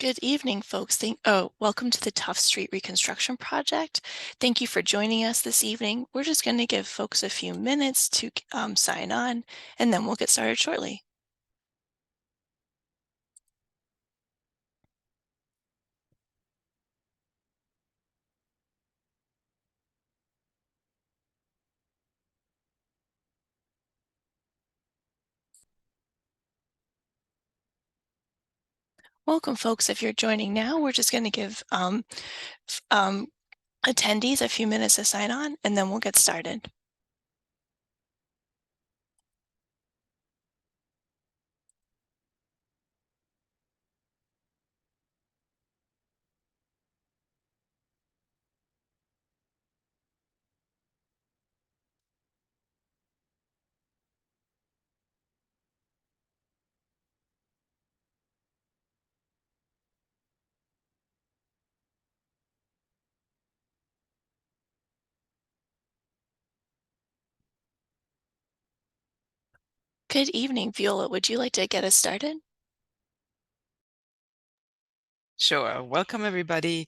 Good evening, folks. Welcome to the Tufts Street Reconstruction Project. Thank you for joining us this evening. We're just going to give folks a few minutes to sign on, and then we'll get started shortly. Welcome, folks. If you're joining now, we're just going to give attendees a few minutes to sign on, and then we'll get started. Good evening, Viola. Would you like to get us started? Sure. Welcome, everybody,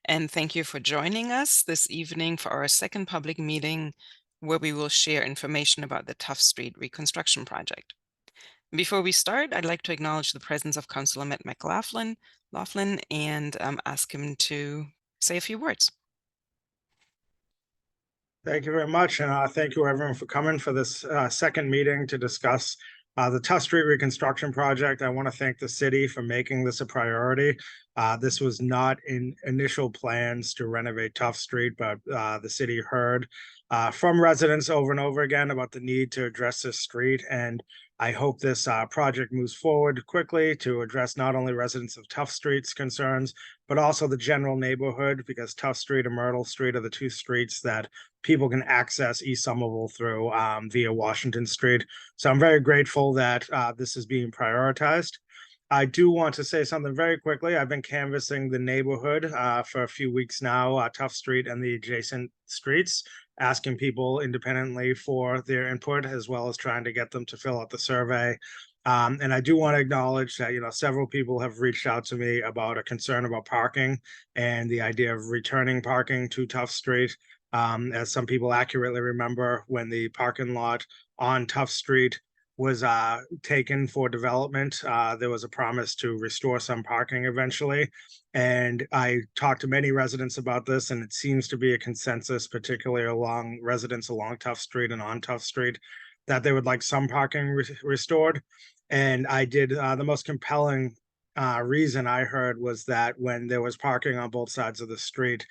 and thank you for joining us this evening for our second public meeting where we will share information about the Tufts Street Reconstruction Project. Before we start, I'd like to acknowledge the presence of Councilor Matt McLaughlin and ask him to say a few words. Thank you very much, and thank you everyone for coming for this second meeting to discuss the Tufts Street Reconstruction Project. I want to thank the city for making this a priority. This was not in initial plans to renovate Tufts Street, but the city heard from residents over and over again about the need to address this street, and I hope this project moves forward quickly to address not only residents of Tufts Street's concerns, but also the general neighborhood, because Tufts Street and Myrtle Street are the two streets that people can access East Somerville through via Washington Street. So I'm very grateful that this is being prioritized. I do want to say something very quickly. I've been canvassing the neighborhood for a few weeks now, Tufts Street and the adjacent streets, asking people independently for their input, as well as trying to get them to fill out the survey. And I do want to acknowledge that, several people have reached out to me about a concern about parking and the idea of returning parking to Tufts Street. As some people accurately remember, when the parking lot on Tufts Street was taken for development, there was a promise to restore some parking eventually. And I talked to many residents about this, and it seems to be a consensus, particularly along residents along Tufts Street and on Tufts Street, that they would like some parking restored. And I did the most compelling reason I heard was that when there was parking on both sides of the street,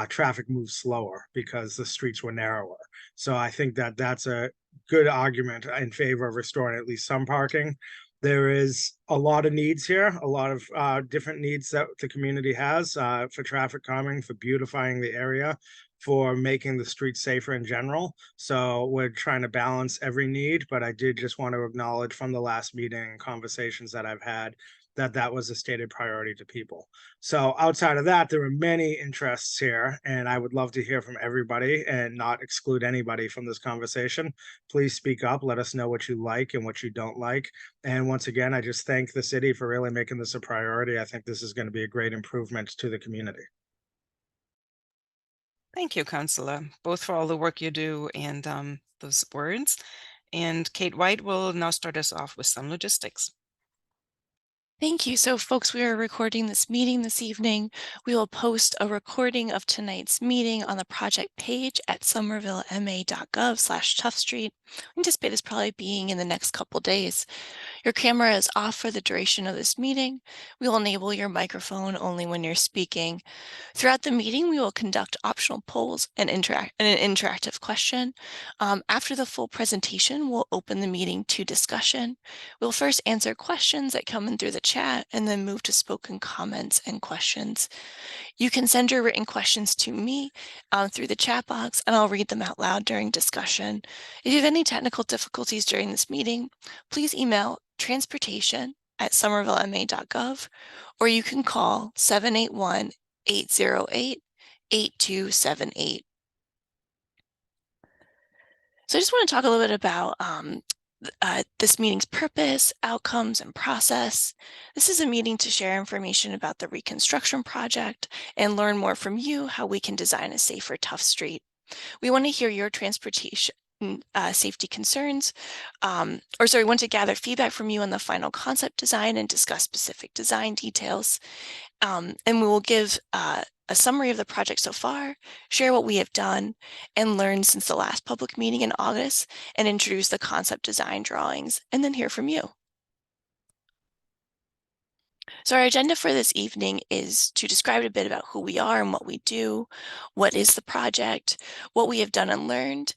traffic moved slower because the streets were narrower. So I think that that's a good argument in favor of restoring at least some parking. There is a lot of needs here, a lot of different needs that the community has for traffic calming, for beautifying the area, for making the streets safer in general. So we're trying to balance every need, but I did just want to acknowledge from the last meeting conversations that I've had that was a stated priority to people. So outside of that, there are many interests here, and I would love to hear from everybody and not exclude anybody from this conversation. Please speak up. Let us know what you like and what you don't like. And once again, I just thank the city for really making this a priority. I think this is going to be a great improvement to the community. Thank you, Councilor, both for all the work you do and those words. And Kate White will now start us off with some logistics. Thank you. So folks, we are recording this meeting this evening. We will post a recording of tonight's meeting on the project page at somervillema.gov/Tufts-Street. We anticipate this probably being in the next couple days. Your camera is off for the duration of this meeting. We will enable your microphone only when you're speaking. Throughout the meeting, we will conduct optional polls and an interactive question. After the full presentation, we'll open the meeting to discussion. We'll first answer questions that come in through the chat and then move to spoken comments and questions. You can send your written questions to me through the chat box, and I'll read them out loud during discussion. If you have any technical difficulties during this meeting, please email transportation@somervillema.gov, or you can call 781-808-8278. So I just want to talk a little bit about this meeting's purpose, outcomes, and process. This is a meeting to share information about the reconstruction project and learn more from you how we can design a safer Tufts Street. We want to hear your transportation safety concerns, we want to gather feedback from you on the final concept design and discuss specific design details. And we will give a summary of the project so far, share what we have done and learned since the last public meeting in August, and introduce the concept design drawings, and then hear from you. So our agenda for this evening is to describe a bit about who we are and what we do, what is the project, what we have done and learned,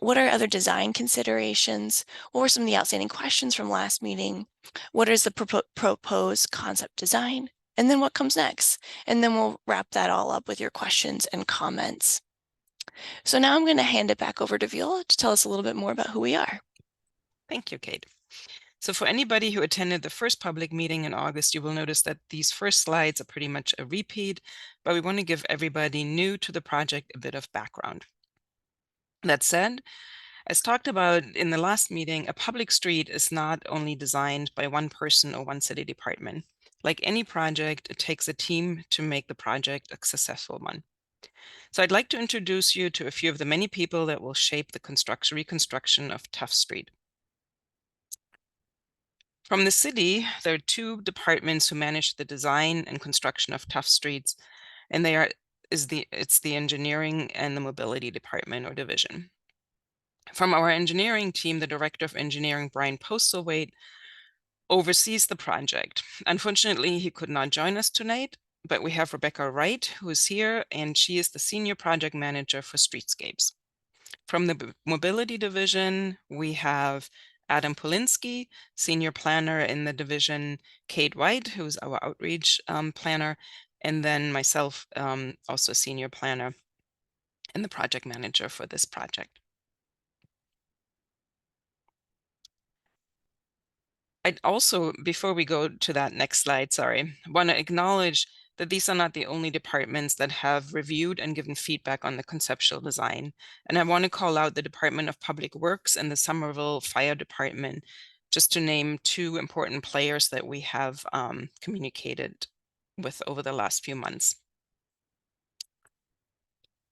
what are other design considerations, what were some of the outstanding questions from last meeting, what is the proposed concept design, and then what comes next. And then we'll wrap that all up with your questions and comments. So now I'm going to hand it back over to Viola to tell us a little bit more about who we are. Thank you, Kate. So for anybody who attended the first public meeting in August, you will notice that these first slides are pretty much a repeat, but we want to give everybody new to the project a bit of background. That said, as talked about in the last meeting, a public street is not only designed by one person or one city department. Like any project, it takes a team to make the project a successful one. So I'd like to introduce you to a few of the many people that will shape the reconstruction of Tufts Street. From the city, there are two departments who manage the design and construction of Tufts streets, and it's the engineering and the mobility department or division. From our engineering team, the director of engineering, Brian Postlethwaite, oversees the project. Unfortunately, he could not join us tonight, but we have Rebecca Wright, who is here, and she is the senior project manager for streetscapes. From the mobility division, we have Adam Polinsky, senior planner in the division, Kate White, who's our outreach planner, and then myself, also senior planner and the project manager for this project. I'd also, before we go to that next slide, want to acknowledge that these are not the only departments that have reviewed and given feedback on the conceptual design. And I want to call out the Department of Public Works and the Somerville Fire Department, just to name two important players that we have communicated with over the last few months.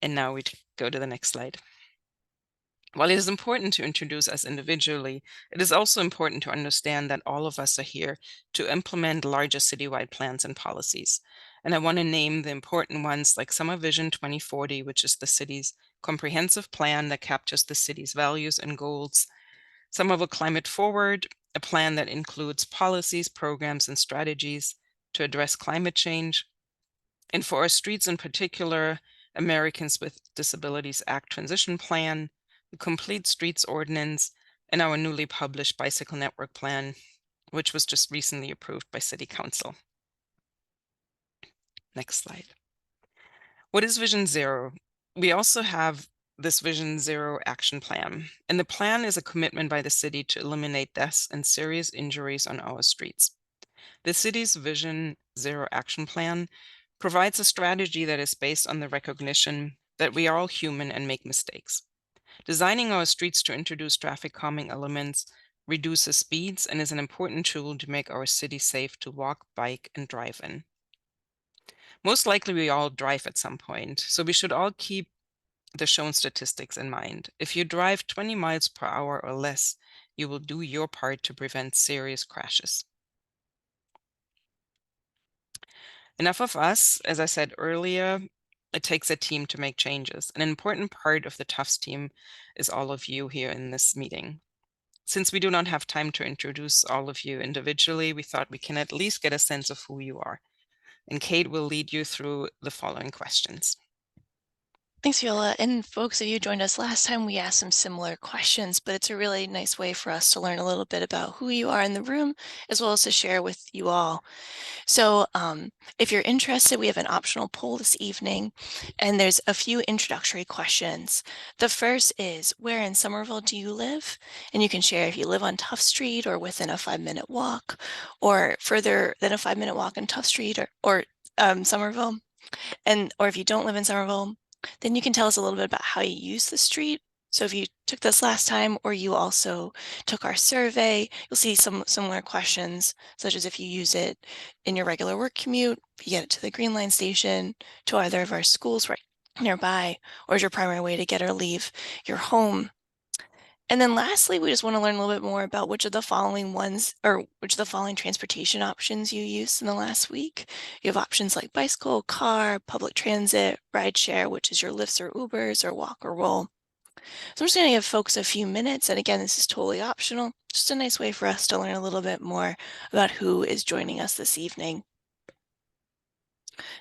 And now we go to the next slide. While it is important to introduce us individually, it is also important to understand that all of us are here to implement larger citywide plans and policies. And I want to name the important ones like Summer Vision 2040, which is the city's comprehensive plan that captures the city's values and goals. Somerville Climate Forward, a plan that includes policies, programs, and strategies to address climate change. And for our streets in particular, Americans with Disabilities Act Transition Plan, the Complete Streets Ordinance, and our newly published Bicycle Network Plan, which was just recently approved by City Council. Next slide. What is Vision Zero? We also have this Vision Zero action plan, and the plan is a commitment by the city to eliminate deaths and serious injuries on our streets. The city's Vision Zero action plan provides a strategy that is based on the recognition that we are all human and make mistakes. Designing our streets to introduce traffic calming elements reduces speeds and is an important tool to make our city safe to walk, bike, and drive in. Most likely we all drive at some point, so we should all keep the shown statistics in mind. If you drive 20 miles per hour or less, you will do your part to prevent serious crashes. Enough of us, as I said earlier, it takes a team to make changes. An important part of the Tufts team is all of you here in this meeting. Since we do not have time to introduce all of you individually, we thought we can at least get a sense of who you are. And Kate will lead you through the following questions. Thanks, Viola. And folks, if you joined us last time, we asked some similar questions, but it's a really nice way for us to learn a little bit about who you are in the room, as well as to share with you all. So if you're interested, we have an optional poll this evening, and there's a few introductory questions. The first is, where in Somerville do you live? And you can share if you live on Tufts Street or within a 5-minute walk, or further than a 5-minute walk on Tufts Street or Somerville. Or if you don't live in Somerville, then you can tell us a little bit about how you use the street. So if you took this last time or you also took our survey, you'll see some similar questions, such as if you use it in your regular work commute, if you get it to the Green Line station, to either of our schools right nearby, or is your primary way to get or leave your home. And then lastly, we just want to learn a little bit more about which of the following ones, or which of the following transportation options you used in the last week. You have options like bicycle, car, public transit, rideshare, which is your Lyfts or Ubers, or walk or roll. So I'm just going to give folks a few minutes. And again, this is totally optional. Just a nice way for us to learn a little bit more about who is joining us this evening.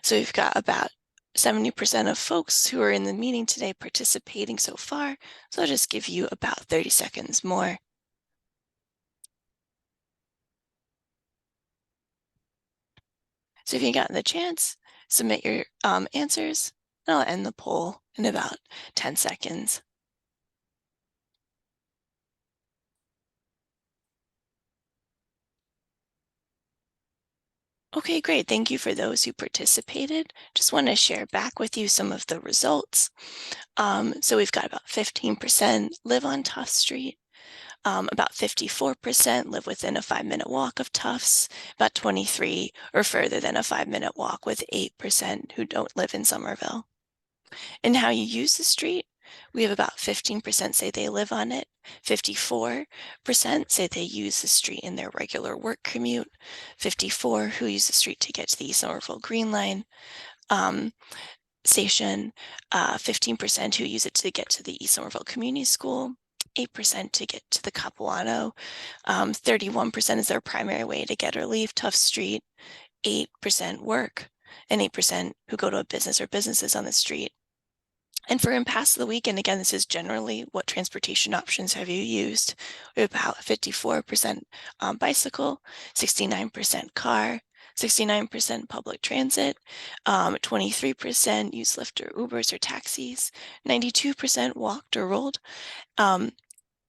So we've got about 70% of folks who are in the meeting today participating so far. So I'll just give you about 30 seconds more. So if you got the chance, submit your answers, and I'll end the poll in about 10 seconds. Okay, great. Thank you for those who participated. Just want to share back with you some of the results. So we've got about 15% live on Tufts Street. About 54% live within a 5-minute walk of Tufts, about 23 or further than a 5-minute walk, with 8% who don't live in Somerville. And how you use the street, we have about 15% say they live on it, 54% say they use the street in their regular work commute, 54 who use the street to get to the East Somerville Green Line station, 15% who use it to get to the East Somerville Community School, 8% to get to the Capuano, 31% is their primary way to get or leave Tufts Street, 8% work, and 8% who go to a business or businesses on the street. And for in past of the week, and again, this is generally what transportation options have you used? We have about 54% bicycle, 69% car, 69% public transit, 23% use Lyft or Ubers or taxis, 92% walked or rolled. And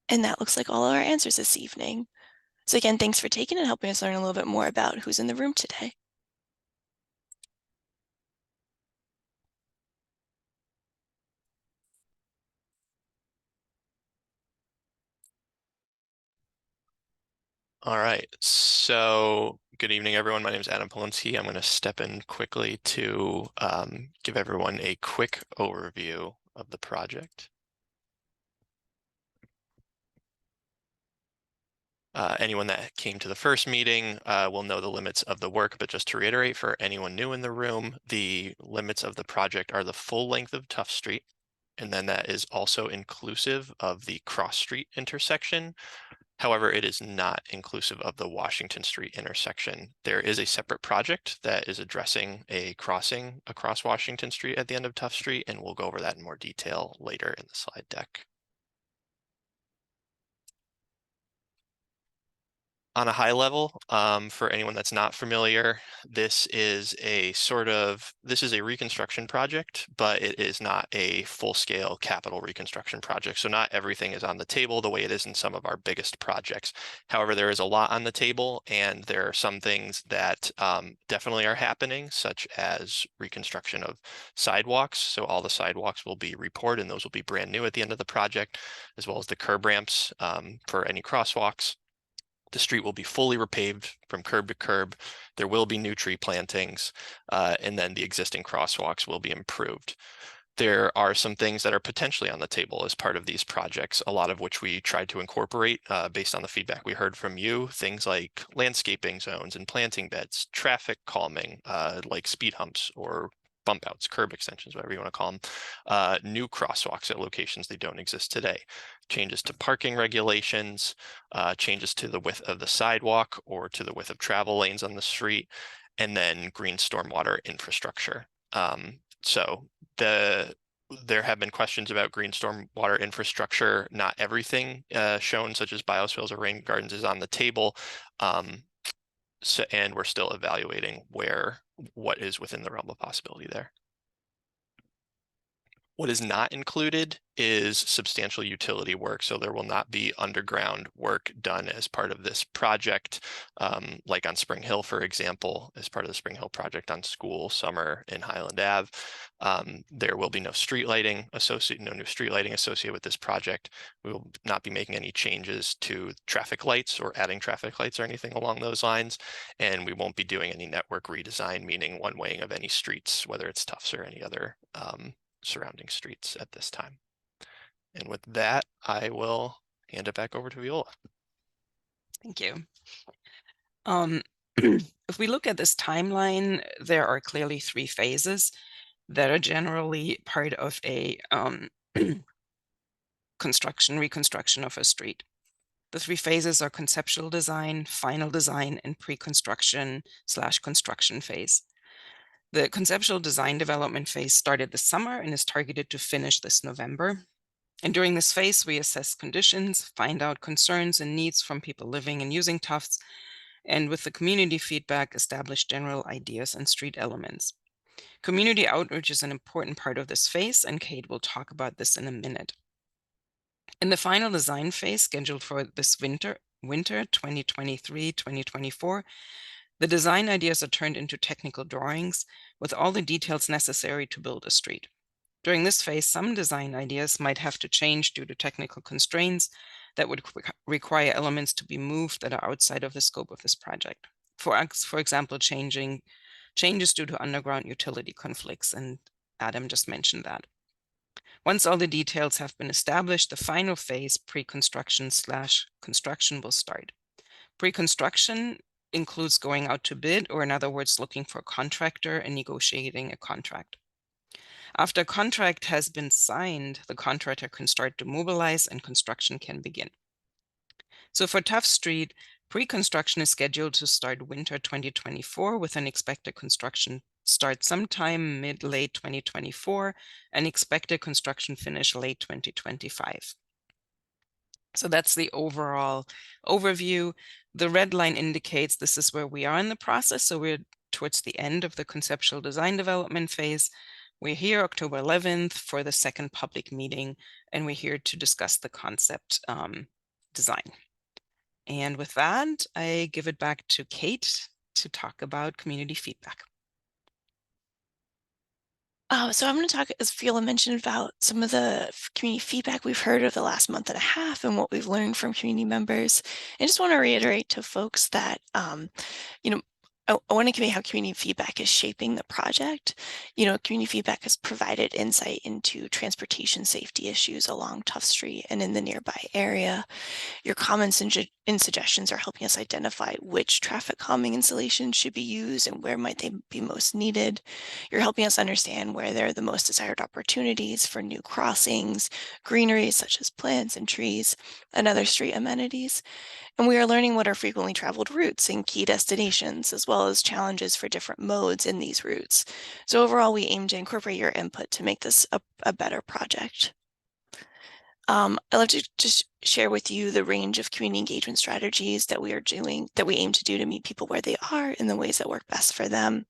that looks like all our answers this evening. So again, thanks for taking and helping us learn a little bit more about who's in the room today. All right, so good evening, everyone. My name is Adam Polinsky. I'm going to step in quickly to give everyone a quick overview of the project. Anyone that came to the first meeting will know the limits of the work, but just to reiterate for anyone new in the room, the limits of the project are the full length of Tufts Street, and then that is also inclusive of the Cross Street intersection. However, it is not inclusive of the Washington Street intersection. There is a separate project that is addressing a crossing across Washington Street at the end of Tufts Street, and we'll go over that in more detail later in the slide deck. On a high level, for anyone that's not familiar, this is a reconstruction project, but it is not a full-scale capital reconstruction project. So not everything is on the table the way it is in some of our biggest projects. However, there is a lot on the table, and there are some things that definitely are happening, such as reconstruction of sidewalks. So all the sidewalks will be repoured, and those will be brand new at the end of the project, as well as the curb ramps for any crosswalks. The street will be fully repaved from curb to curb. There will be new tree plantings, and then the existing crosswalks will be improved. There are some things that are potentially on the table as part of these projects, a lot of which we tried to incorporate based on the feedback we heard from you, things like landscaping zones and planting beds, traffic calming, like speed humps or bump outs, curb extensions, whatever you want to call them, new crosswalks at locations they don't exist today, changes to parking regulations, changes to the width of the sidewalk or to the width of travel lanes on the street, and then green stormwater infrastructure. So there have been questions about green stormwater infrastructure. Not everything shown, such as biospheres or rain gardens, is on the table. And we're still evaluating what is within the realm of possibility there. What is not included is substantial utility work, so there will not be underground work done as part of this project, like on Spring Hill, for example, as part of the Spring Hill project on School, Summer, and Highland Ave. There will be no street lighting no new street lighting associated with this project. We will not be making any changes to traffic lights or adding traffic lights or anything along those lines, and we won't be doing any network redesign, meaning one-waying of any streets, whether it's Tufts or any other surrounding streets at this time. And with that, I will hand it back over to Viola. Thank you. If we look at this timeline, there are clearly 3 phases that are generally part of a reconstruction of a street. The 3 phases are conceptual design, final design, and pre-construction/construction phase. The conceptual design development phase started this summer and is targeted to finish this November. And during this phase, we assess conditions, find out concerns and needs from people living and using Tufts, and with the community feedback, establish general ideas and street elements. Community outreach is an important part of this phase, and Kate will talk about this in a minute. In the final design phase, scheduled for this winter 2023-2024, the design ideas are turned into technical drawings with all the details necessary to build a street. During this phase, some design ideas might have to change due to technical constraints that would require elements to be moved that are outside of the scope of this project. For example, changes due to underground utility conflicts, and Adam just mentioned that. Once all the details have been established, the final phase, pre-construction/construction, will start. Pre-construction includes going out to bid, or in other words, looking for a contractor and negotiating a contract. After a contract has been signed, the contractor can start to mobilize and construction can begin. So for Tufts Street, pre-construction is scheduled to start winter 2024 with an expected construction start sometime mid-late 2024 and expected construction finish late 2025. So that's the overall overview. The red line indicates this is where we are in the process. So we're towards the end of the conceptual design development phase. We're here October 11th for the second public meeting, and we're here to discuss the concept design. And with that, I give it back to Kate to talk about community feedback. So I'm going to talk, as Viola mentioned, about some of the community feedback we've heard over the last month and a half and what we've learned from community members. I just want to reiterate to folks that, I want to convey how community feedback is shaping the project. Community feedback has provided insight into transportation safety issues along Tufts Street and in the nearby area. Your comments and suggestions are helping us identify which traffic calming installations should be used and where might they be most needed. You're helping us understand where there are the most desired opportunities for new crossings, greenery such as plants and trees, and other street amenities. And we are learning what are frequently traveled routes and key destinations, as well as challenges for different modes in these routes. So overall, we aim to incorporate your input to make this a better project. I'd love to just share with you the range of community engagement strategies that we aim to do to meet people where they are in the ways that work best for them.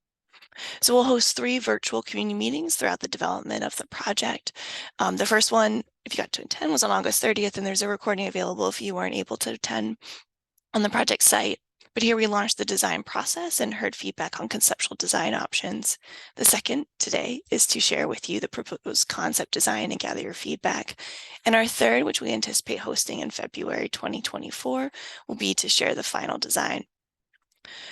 So we'll host 3 virtual community meetings throughout the development of the project. The first one, if you got to attend, was on August 30th, and there's a recording available if you weren't able to attend on the project site. But here we launched the design process and heard feedback on conceptual design options. The second today is to share with you the proposed concept design and gather your feedback. And our third, which we anticipate hosting in February 2024, will be to share the final design.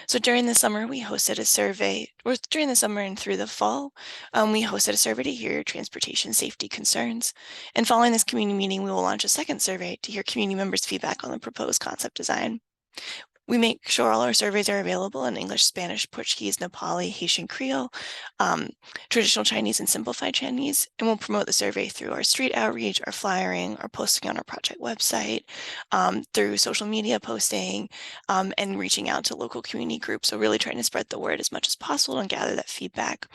So during the summer, we hosted a survey, or during the summer and through the fall, we hosted a survey to hear transportation safety concerns. And following this community meeting, we will launch a second survey to hear community members' feedback on the proposed concept design. We make sure all our surveys are available in English, Spanish, Portuguese, Nepali, Haitian Creole, traditional Chinese, and simplified Chinese, and we'll promote the survey through our street outreach, our flyering, our posting on our project website, through social media posting, and reaching out to local community groups. So really trying to spread the word as much as possible and gather that feedback.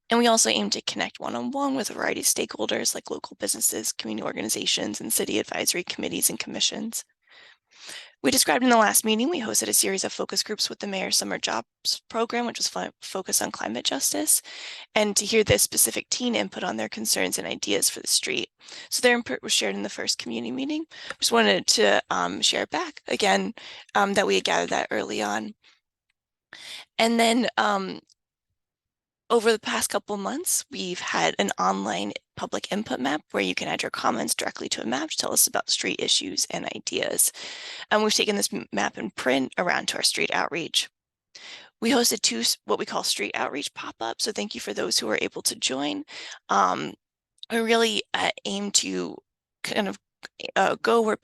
And we also aim to connect one-on-one with a variety of stakeholders like local businesses, community organizations, and city advisory committees and commissions. We described in the last meeting, we hosted a series of focus groups with the Mayor's Summer Jobs Program, which was focused on climate justice, and to hear the specific teen input on their concerns and ideas for the street. So their input was shared in the first community meeting. Just wanted to share back again that we had gathered that early on. And then over the past couple months, we've had an online public input map where you can add your comments directly to a map to tell us about street issues and ideas. And we've taken this map and print around to our street outreach. We hosted 2 what we call street outreach pop-ups, so thank you for those who were able to join. I really aim to kind of go where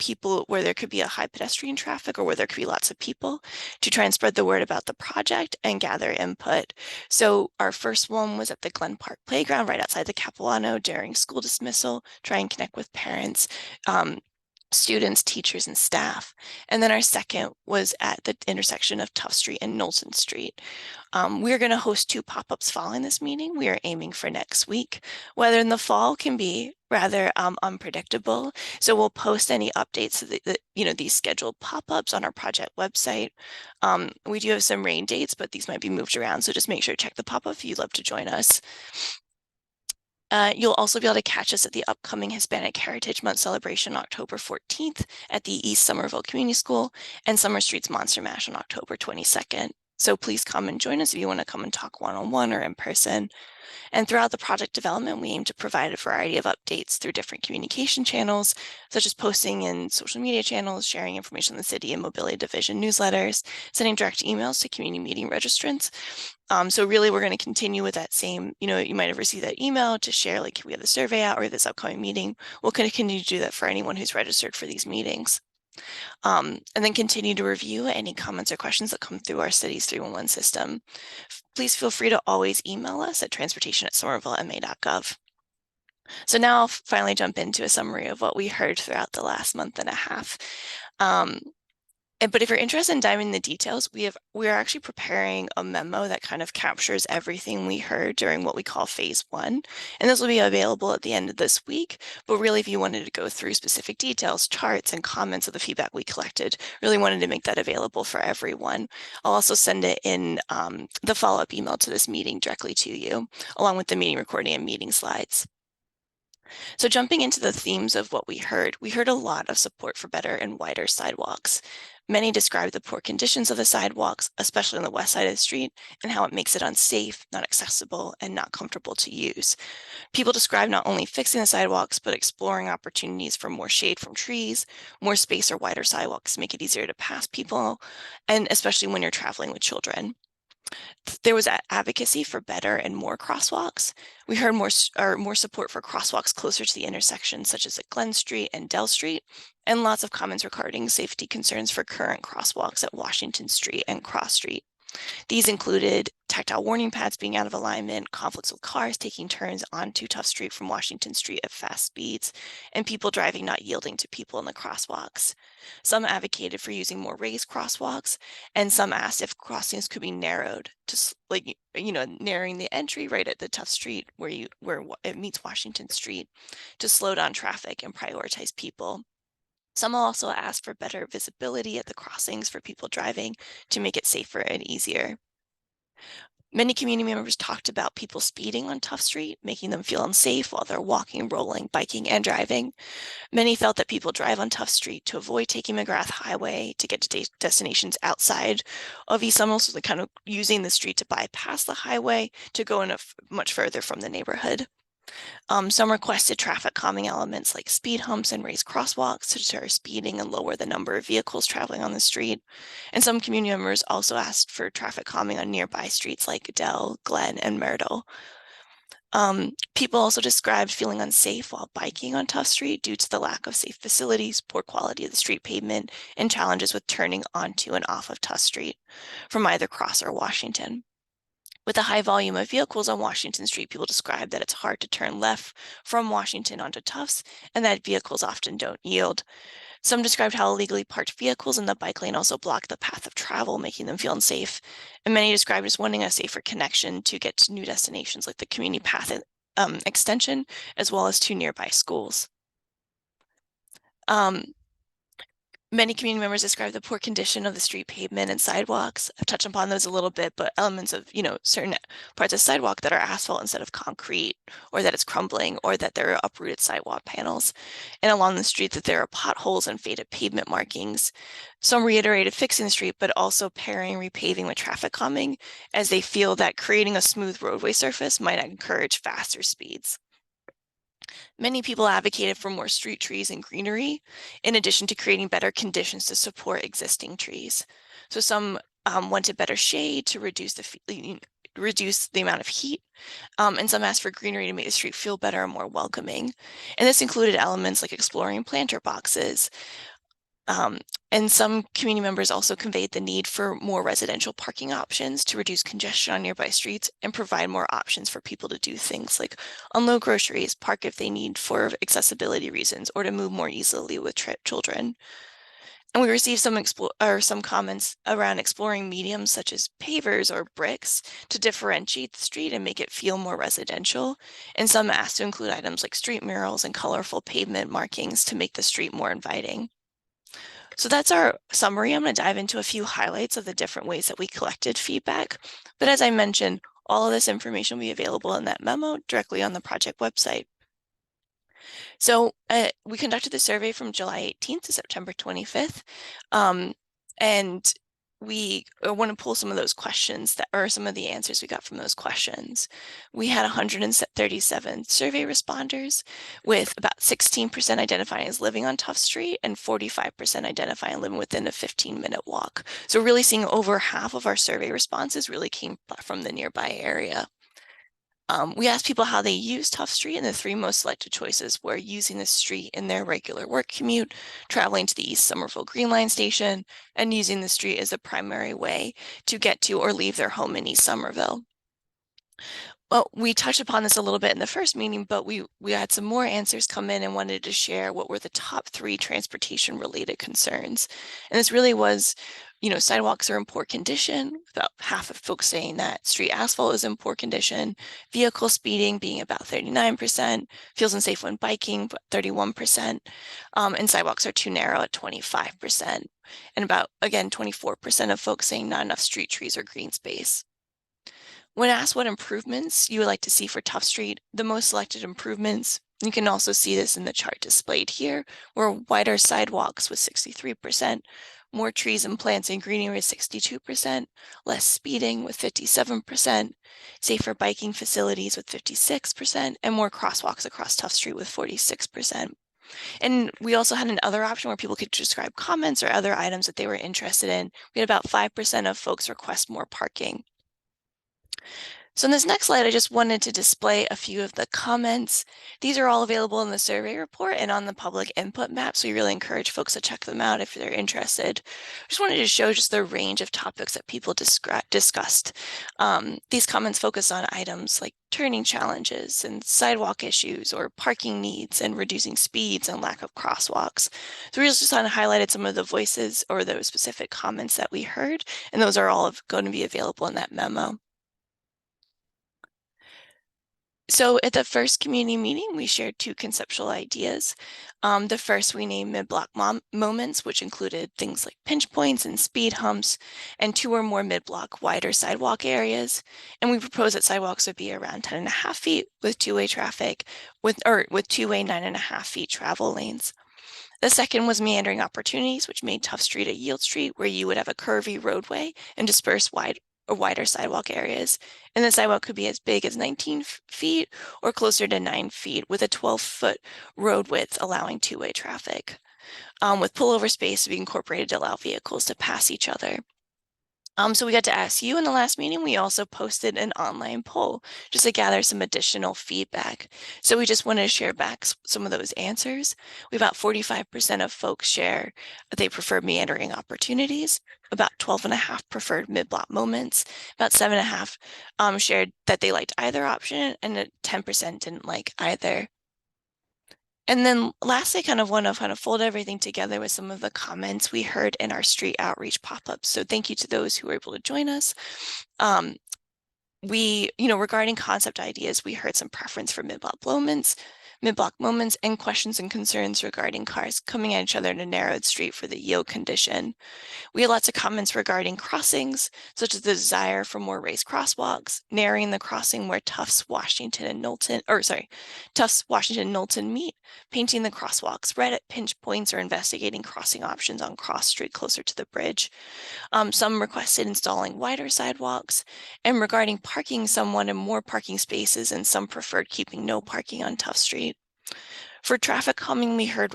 there could be a high pedestrian traffic or where there could be lots of people to try and spread the word about the project and gather input. So our first one was at the Glen Park Playground right outside the Capilano during school dismissal, try and connect with parents, students, teachers, and staff. And then our second was at the intersection of Tufts Street and Knowlton Street. We're going to host 2 pop-ups following this meeting. We are aiming for next week. Weather in the fall can be rather unpredictable, so we'll post any updates of these scheduled pop-ups on our project website. We do have some rain dates, but these might be moved around, so just make sure to check the pop-up if you'd love to join us. You'll also be able to catch us at the upcoming Hispanic Heritage Month celebration October 14th at the East Somerville Community School and Summer Street's Monster Mash on October 22nd. So please come and join us if you want to come and talk one-on-one or in person. And throughout the project development, we aim to provide a variety of updates through different communication channels, such as posting in social media channels, sharing information on the city and mobility division newsletters, sending direct emails to community meeting registrants. So really, we're going to continue with that same, you might have received that email to share, like, we have the survey out or this upcoming meeting. We'll continue to do that for anyone who's registered for these meetings. And then continue to review any comments or questions that come through our city's 311 system. Please feel free to always email us at transportation@somervillema.gov. So now I'll finally jump into a summary of what we heard throughout the last month and a half. But if you're interested in diving into the details, we are actually preparing a memo that kind of captures everything we heard during what we call phase 1. And this will be available at the end of this week. But really, if you wanted to go through specific details, charts, and comments of the feedback we collected, really wanted to make that available for everyone. I'll also send it in the follow-up email to this meeting directly to you, along with the meeting recording and meeting slides. So jumping into the themes of what we heard a lot of support for better and wider sidewalks. Many described the poor conditions of the sidewalks, especially on the west side of the street, and how it makes it unsafe, not accessible, and not comfortable to use. People described not only fixing the sidewalks, but exploring opportunities for more shade from trees, more space or wider sidewalks to make it easier to pass people, and especially when you're traveling with children. There was advocacy for better and more crosswalks. We heard more support for crosswalks closer to the intersections, such as at Glen Street and Dell Street, and lots of comments regarding safety concerns for current crosswalks at Washington Street and Cross Street. These included tactile warning pads being out of alignment, conflicts with cars taking turns onto Tufts Street from Washington Street at fast speeds, and people driving not yielding to people in the crosswalks. Some advocated for using more raised crosswalks, and some asked if crossings could be narrowed to, narrowing the entry right at the Tufts Street where it meets Washington Street to slow down traffic and prioritize people. Some also asked for better visibility at the crossings for people driving to make it safer and easier. Many community members talked about people speeding on Tufts Street, making them feel unsafe while they're walking, rolling, biking, and driving. Many felt that people drive on Tufts Street to avoid taking McGrath Highway to get to destinations outside of East Somerville, so they're kind of using the street to bypass the highway to go in much further from the neighborhood. Some requested traffic calming elements like speed humps and raised crosswalks to deter speeding and lower the number of vehicles traveling on the street. And some community members also asked for traffic calming on nearby streets like Dell, Glen, and Myrtle. People also described feeling unsafe while biking on Tufts Street due to the lack of safe facilities, poor quality of the street pavement, and challenges with turning onto and off of Tufts Street from either Cross or Washington. With a high volume of vehicles on Washington Street, people describe that it's hard to turn left from Washington onto Tufts and that vehicles often don't yield. Some described how illegally parked vehicles in the bike lane also block the path of travel, making them feel unsafe. And many described as wanting a safer connection to get to new destinations like the community path extension, as well as to nearby schools. Many community members describe the poor condition of the street pavement and sidewalks. I've touched upon those a little bit, but elements of, certain parts of sidewalk that are asphalt instead of concrete, or that it's crumbling, or that there are uprooted sidewalk panels. And along the street that there are potholes and faded pavement markings. Some reiterated fixing the street, but also pairing repaving with traffic calming, as they feel that creating a smooth roadway surface might encourage faster speeds. Many people advocated for more street trees and greenery, in addition to creating better conditions to support existing trees. So some wanted better shade to reduce the amount of heat, and some asked for greenery to make the street feel better and more welcoming. And this included elements like exploring planter boxes, and some community members also conveyed the need for more residential parking options to reduce congestion on nearby streets and provide more options for people to do things like unload groceries, park if they need for accessibility reasons, or to move more easily with children. And we received some comments around exploring mediums such as pavers or bricks to differentiate the street and make it feel more residential. And some asked to include items like street murals and colorful pavement markings to make the street more inviting. So that's our summary. I'm going to dive into a few highlights of the different ways that we collected feedback. But as I mentioned, all of this information will be available in that memo directly on the project website. So we conducted the survey from July 18th to September 25th. And we want to pull some of those questions or some of the answers we got from those questions. We had 137 survey responders, with about 16% identifying as living on Tufts Street and 45% identifying living within a 15-minute walk. So really seeing over half of our survey responses really came from the nearby area. We asked people how they use Tufts Street, and the three most selected choices were using the street in their regular work commute, traveling to the East Somerville Green Line station, and using the street as a primary way to get to or leave their home in East Somerville. Well, we touched upon this a little bit in the first meeting, but we had some more answers come in and wanted to share what were the top 3 transportation related concerns. And this really was, sidewalks are in poor condition, about half of folks saying that street asphalt is in poor condition, vehicle speeding being about 39%, feels unsafe when biking, 31%, and sidewalks are too narrow at 25%. And about, again, 24% of folks saying not enough street trees or green space. When asked what improvements you would like to see for Tufts Street, the most selected improvements, you can also see this in the chart displayed here, were wider sidewalks with 63%, more trees and plants and greenery with 62%, less speeding with 57%, safer biking facilities with 56%, and more crosswalks across Tufts Street with 46%. And we also had another option where people could describe comments or other items that they were interested in. We had about 5% of folks request more parking. So in this next slide, I just wanted to display a few of the comments. These are all available in the survey report and on the public input map, so we really encourage folks to check them out if they're interested. I just wanted to show just the range of topics that people discussed. These comments focus on items like turning challenges and sidewalk issues or parking needs and reducing speeds and lack of crosswalks. So we just highlighted some of the voices or those specific comments that we heard, and those are all going to be available in that memo. So at the first community meeting, we shared 2 conceptual ideas. The first we named mid-block moments, which included things like pinch points and speed humps, and 2 or more mid-block wider sidewalk areas. And we proposed that sidewalks would be around 10.5 feet with two-way traffic, with two-way 9.5 feet travel lanes. The second was meandering opportunities, which made Tufts Street a yield street where you would have a curvy roadway and dispersed wider sidewalk areas. And the sidewalk could be as big as 19 feet or closer to 9 feet, with a 12-foot road width allowing two-way traffic, with pullover space to be incorporated to allow vehicles to pass each other. So we got to ask you in the last meeting. We also posted an online poll just to gather some additional feedback. So we just wanted to share back some of those answers. We about 45% of folks share that they prefer meandering opportunities. About 12.5% preferred mid-block moments. About 7.5% shared that they liked either option, and 10% didn't like either. And then lastly, I want to fold everything together with some of the comments we heard in our street outreach pop-ups. So thank you to those who were able to join us. Regarding concept ideas, we heard some preference for mid-block moments, mid-block moments, and questions and concerns regarding cars coming at each other in a narrowed street for the yield condition. We had lots of comments regarding crossings, such as the desire for more raised crosswalks, narrowing the crossing where Tufts, Washington, and Knowlton meet, painting the crosswalks red at pinch points, or investigating crossing options on Cross Street closer to the bridge. Some requested installing wider sidewalks, and regarding parking, some wanted more parking spaces, and some preferred keeping no parking on Tufts Street. For traffic calming, we heard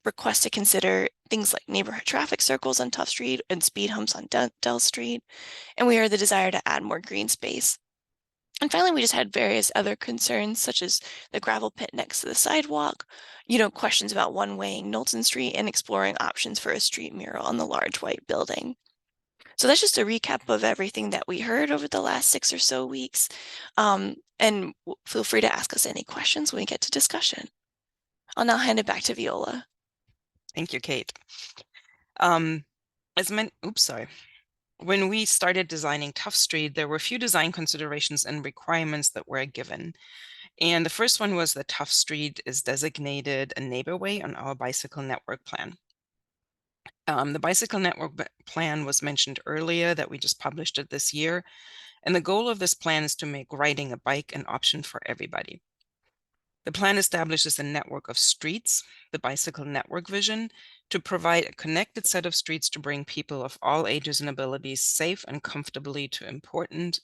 requests to consider things like neighborhood traffic circles on Tufts Street and speed humps on Dell Street, and we heard the desire to add more green space. And finally, we just had various other concerns, such as the gravel pit next to the sidewalk, questions about one-waying Knowlton Street, and exploring options for a street mural on the large white building. So that's just a recap of everything that we heard over the last 6 or so weeks. And feel free to ask us any questions when we get to discussion. I'll now hand it back to Viola. Thank you, Kate. When we started designing Tufts Street, there were a few design considerations and requirements that were given. And the first one was that Tufts Street is designated a neighborway on our bicycle network plan. The bicycle network plan was mentioned earlier, that we just published it this year. And the goal of this plan is to make riding a bike an option for everybody. The plan establishes a network of streets, the bicycle network vision, to provide a connected set of streets to bring people of all ages and abilities safe and comfortably to important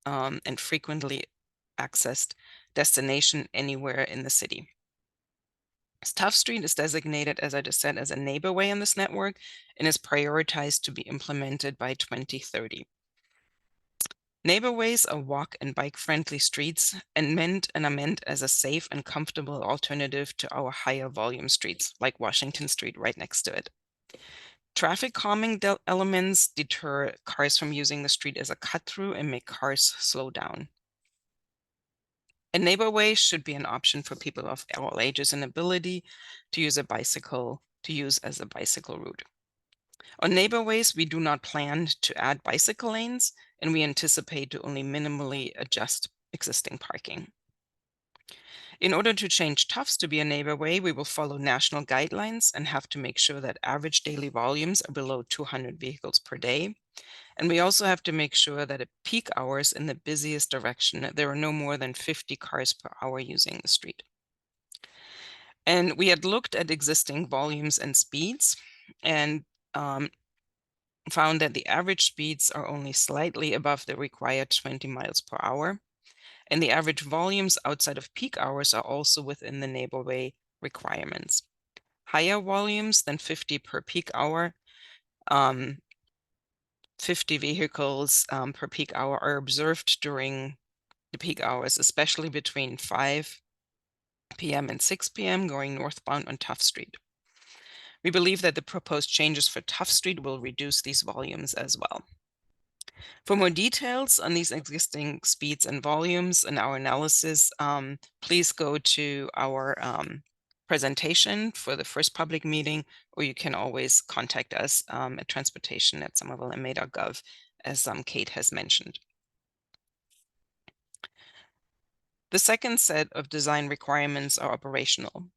and frequently accessed destination anywhere in the city. Tufts Street is designated, as I just said, as a neighborway on this network and is prioritized to be implemented by 2030. Neighborways are walk and bike friendly streets and are meant as a safe and comfortable alternative to our higher volume streets, like Washington Street right next to it. Traffic calming elements deter cars from using the street as a cut through and make cars slow down. A neighborway should be an option for people of all ages and ability to use as a bicycle route. On neighborways, we do not plan to add bicycle lanes, and we anticipate to only minimally adjust existing parking. In order to change Tufts to be a neighborway, we will follow national guidelines and have to make sure that average daily volumes are below 200 vehicles per day. And we also have to make sure that at peak hours in the busiest direction, there are no more than 50 cars per hour using the street. And we had looked at existing volumes and speeds and found that the average speeds are only slightly above the required 20 miles per hour. And the average volumes outside of peak hours are also within the neighborway requirements. Higher volumes than 50 per peak hour, 50 vehicles per peak hour are observed during the peak hours, especially between 5 p.m. and 6 p.m. going northbound on Tufts Street. We believe that the proposed changes for Tufts Street will reduce these volumes as well. For more details on these existing speeds and volumes and our analysis, please go to our presentation for the first public meeting, or you can always contact us at transportation@somervillema.gov, as Kate has mentioned. The second set of design requirements are operational.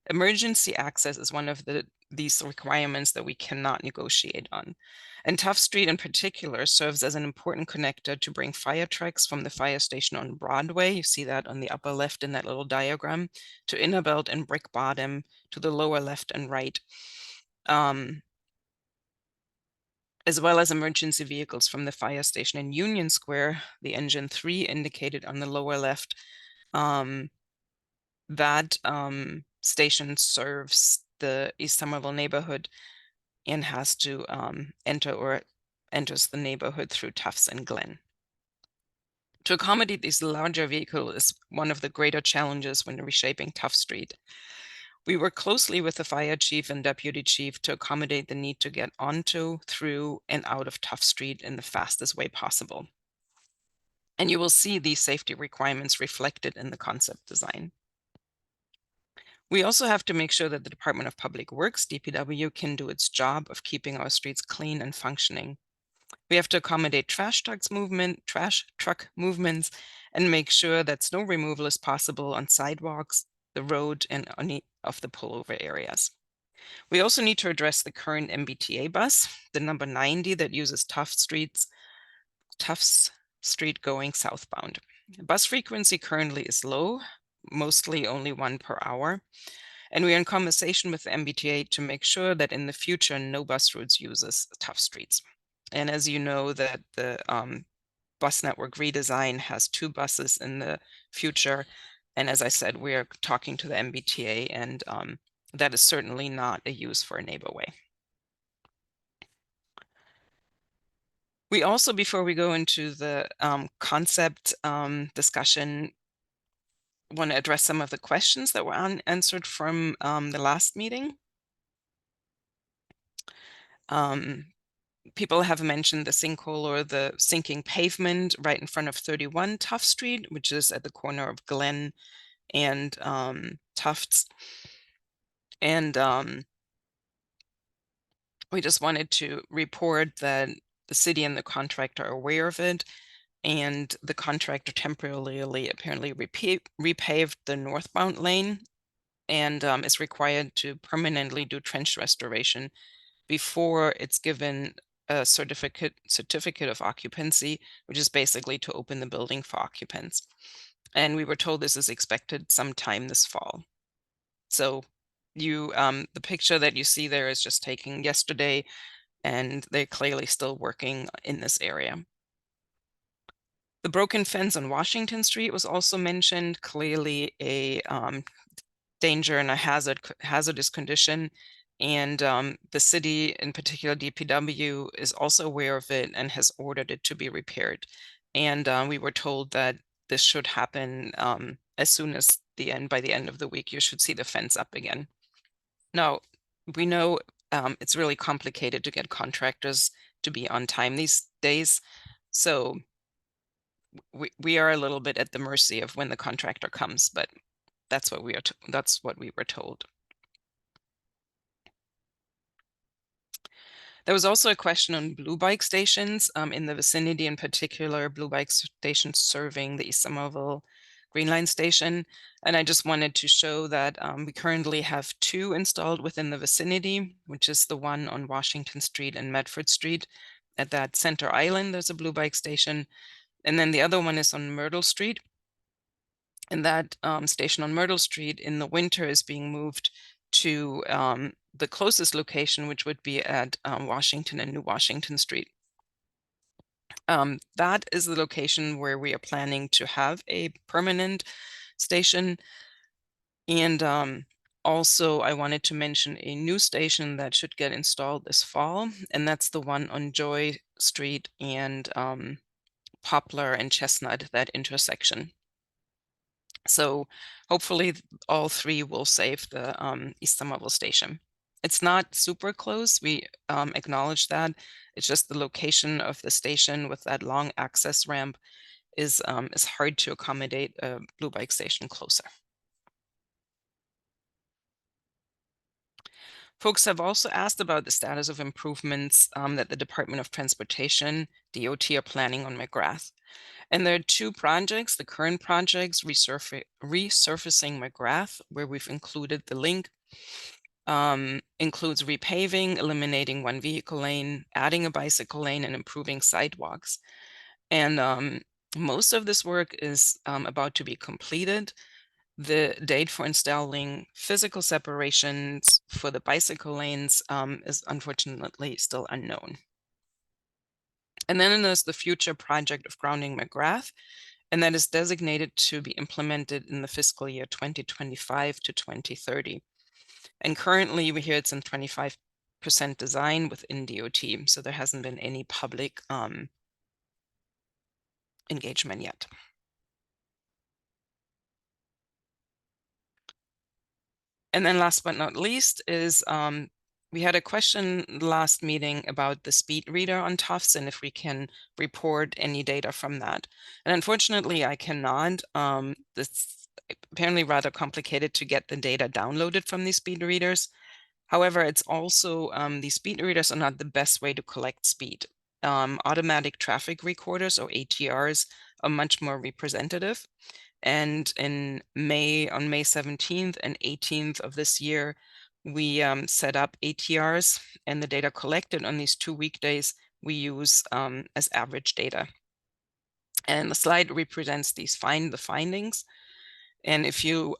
Emergency access is one of these requirements that we cannot negotiate on. And Tufts Street in particular serves as an important connector to bring fire trucks from the fire station on Broadway, you see that on the upper left in that little diagram, to Innerbelt and Brick Bottom to the lower left and right, as well as emergency vehicles from the fire station in Union Square, the engine 3 indicated on the lower left. That station serves the East Somerville neighborhood and has to enters the neighborhood through Tufts and Glen. To accommodate these larger vehicles is one of the greater challenges when reshaping Tufts Street. We work closely with the fire chief and deputy chief to accommodate the need to get onto, through, and out of Tufts Street in the fastest way possible. And you will see these safety requirements reflected in the concept design. We also have to make sure that the Department of Public Works, DPW, can do its job of keeping our streets clean and functioning. We have to accommodate trash truck movements, and make sure that snow removal is possible on sidewalks, the road, and any of the pullover areas. We also need to address the current MBTA bus, the number 90 that uses Tufts Street going southbound. Bus frequency currently is low, mostly only 1 per hour. And we are in conversation with the MBTA to make sure that in the future, no bus routes uses Tufts Streets. And as you know, that the bus network redesign has 2 buses in the future. And as I said, we are talking to the MBTA, and that is certainly not a use for a neighborway. We also, before we go into the concept discussion, want to address some of the questions that were unanswered from the last meeting. People have mentioned the sinkhole or the sinking pavement right in front of 31 Tufts Street, which is at the corner of Glen and Tufts. And we just wanted to report that the city and the contractor are aware of it, and the contractor temporarily apparently repaved the northbound lane and is required to permanently do trench restoration before it's given a certificate of occupancy, which is basically to open the building for occupants. And we were told this is expected sometime this fall. So the picture that you see there is just taken yesterday, and they're clearly still working in this area. The broken fence on Washington Street was also mentioned, clearly a danger and a hazardous condition. And the city, in particular DPW, is also aware of it and has ordered it to be repaired. And we were told that this should happen as soon as by the end of the week, you should see the fence up again. Now, we know it's really complicated to get contractors to be on time these days. So we are a little bit at the mercy of when the contractor comes, but that's what we were told. There was also a question on blue bike stations in the vicinity, in particular, blue bike stations serving the East Somerville Green Line station. And I just wanted to show that we currently have 2 installed within the vicinity, which is the one on Washington Street and Medford Street. At that center island, there's a blue bike station. And then the other one is on Myrtle Street. And that station on Myrtle Street in the winter is being moved to the closest location, which would be at Washington and New Washington Street. That is the location where we are planning to have a permanent station. And also, I wanted to mention a new station that should get installed this fall, and that's the one on Joy Street and Poplar and Chestnut, that intersection. So hopefully all 3 will save the East Somerville station. It's not super close. We acknowledge that. It's just the location of the station with that long access ramp is hard to accommodate a blue bike station closer. Folks have also asked about the status of improvements that the Department of Transportation, DOT, are planning on McGrath. And there are 2 projects. The current projects, resurfacing McGrath, where we've included the link, includes repaving, eliminating 1 vehicle lane, adding a bicycle lane, and improving sidewalks. And most of this work is about to be completed. The date for installing physical separations for the bicycle lanes is unfortunately still unknown. And then there's the future project of grounding McGrath, and that is designated to be implemented in the fiscal year 2025 to 2030. And currently we hear it's in 25% design within DOT, so there hasn't been any public engagement yet. And then last but not least is we had a question last meeting about the speed reader on Tufts and if we can report any data from that. And unfortunately, I cannot. It's apparently rather complicated to get the data downloaded from these speed readers. However, it's also these speed readers are not the best way to collect speed. automatic traffic recorders, or ATRs, are much more representative. And on May 17th and 18th of this year, we set up ATRs, and the data collected on these 2 weekdays we use as average data. And the slide represents the findings. And if you,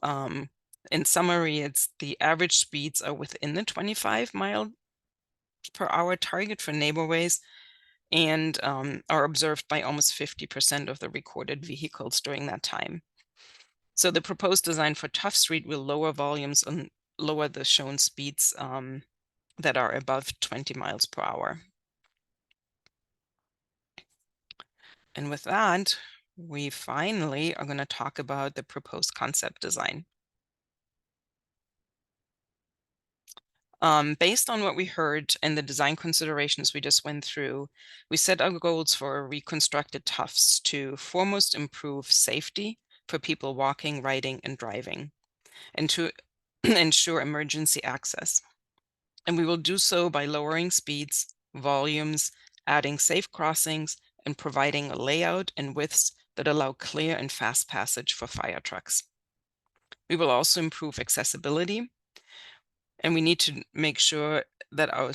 in summary, it's the average speeds are within the 25-mile-per-hour target for neighborways, and are observed by almost 50% of the recorded vehicles during that time. So the proposed design for Tufts Street will lower volumes and lower the shown speeds that are above 20 miles per hour. And with that, we finally are going to talk about the proposed concept design. Based on what we heard and the design considerations we just went through, we set our goals for reconstructed Tufts to foremost improve safety for people walking, riding, and driving, and to ensure emergency access. And we will do so by lowering speeds, volumes, adding safe crossings, and providing a layout and widths that allow clear and fast passage for fire trucks. We will also improve accessibility, and we need to make sure that our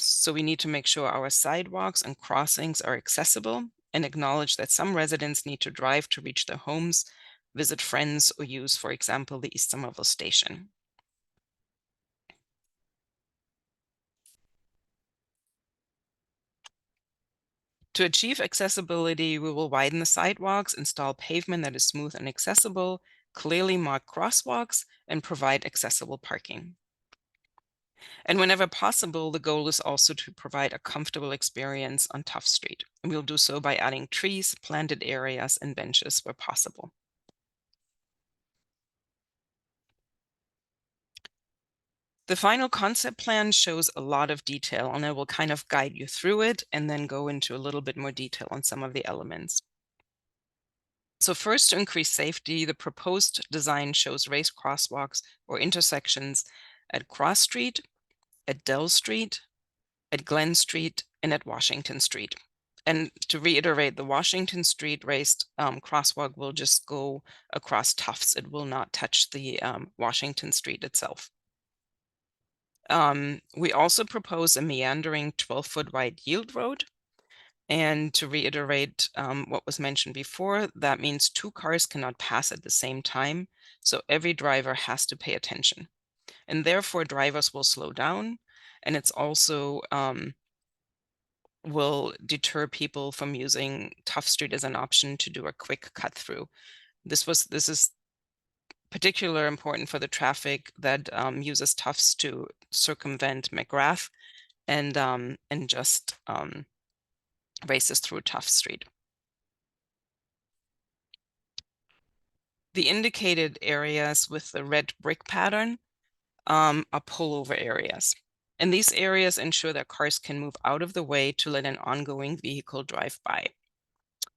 sidewalks and crossings are accessible, and acknowledge that some residents need to drive to reach their homes, visit friends, or use, for example, the East Somerville station. To achieve accessibility, we will widen the sidewalks, install pavement that is smooth and accessible, clearly mark crosswalks, and provide accessible parking. And whenever possible, the goal is also to provide a comfortable experience on Tufts Street. And we'll do so by adding trees, planted areas, and benches where possible. The final concept plan shows a lot of detail, and I will kind of guide you through it and then go into a little bit more detail on some of the elements. So first, to increase safety, the proposed design shows raised crosswalks or intersections at Cross Street, at Dell Street, at Glen Street, and at Washington Street. And to reiterate, the Washington Street raised crosswalk will just go across Tufts. It will not touch the Washington Street itself. We also propose a meandering 12-foot wide yield road. And to reiterate what was mentioned before, that means 2 cars cannot pass at the same time. So every driver has to pay attention. And therefore, drivers will slow down. And it's also will deter people from using Tufts Street as an option to do a quick cut through. This is particularly important for the traffic that uses Tufts to circumvent McGrath and just races through Tufts Street. The indicated areas with the red brick pattern are pullover areas. And these areas ensure that cars can move out of the way to let an ongoing vehicle drive by.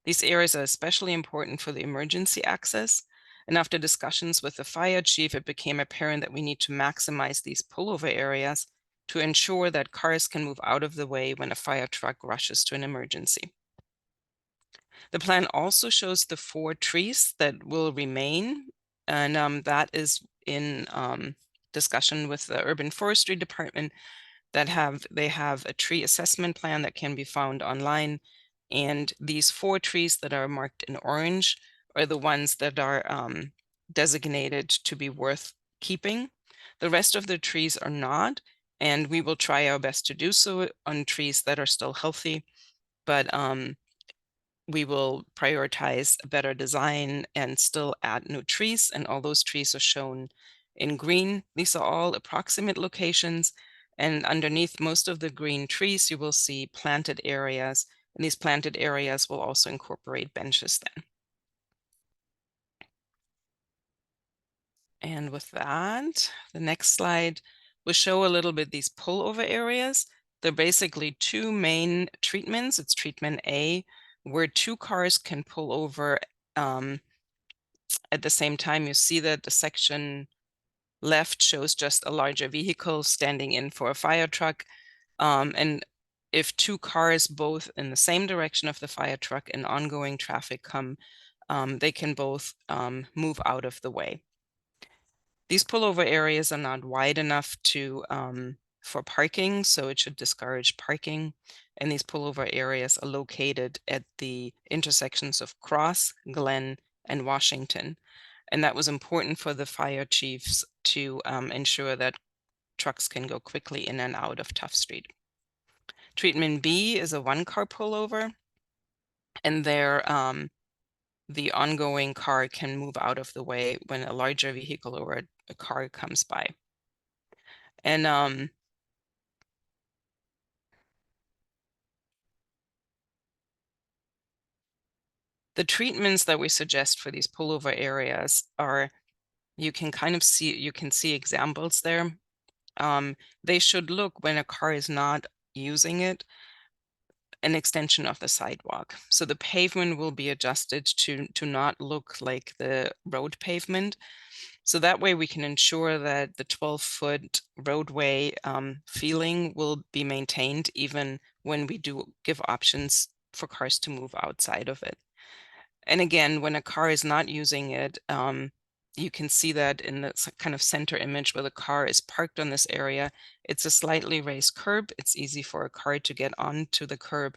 These areas are especially important for the emergency access. And after discussions with the fire chief, it became apparent that we need to maximize these pullover areas to ensure that cars can move out of the way when a fire truck rushes to an emergency. The plan also shows the 4 trees that will remain, and that is in discussion with the Urban Forestry Department. They have a tree assessment plan that can be found online, and these 4 trees that are marked in orange are the ones that are designated to be worth keeping. The rest of the trees are not, and we will try our best to do so on trees that are still healthy, but we will prioritize a better design and still add new trees, and all those trees are shown in green. These are all approximate locations, and underneath most of the green trees, you will see planted areas, and these planted areas will also incorporate benches then. And with that, the next slide will show a little bit these pullover areas. They're basically 2 main treatments. It's treatment A, where 2 cars can pull over at the same time. You see that the section left shows just a larger vehicle standing in for a fire truck. And if two cars both in the same direction of the fire truck and ongoing traffic come, they can both move out of the way. These pullover areas are not wide enough to for parking, so it should discourage parking. And these pullover areas are located at the intersections of Cross, Glen, and Washington. And that was important for the fire chiefs to ensure that trucks can go quickly in and out of Tufts Street. Treatment B is a one-car pullover, and there the ongoing car can move out of the way when a larger vehicle or a car comes by. And the treatments that we suggest for these pullover areas are, you can see examples there. They should look, when a car is not using it, an extension of the sidewalk. So the pavement will be adjusted to not look like the road pavement. So that way we can ensure that the 12-foot roadway feeling will be maintained even when we do give options for cars to move outside of it. And again, when a car is not using it, you can see that in the kind of center image where the car is parked on this area. It's a slightly raised curb. It's easy for a car to get onto the curb.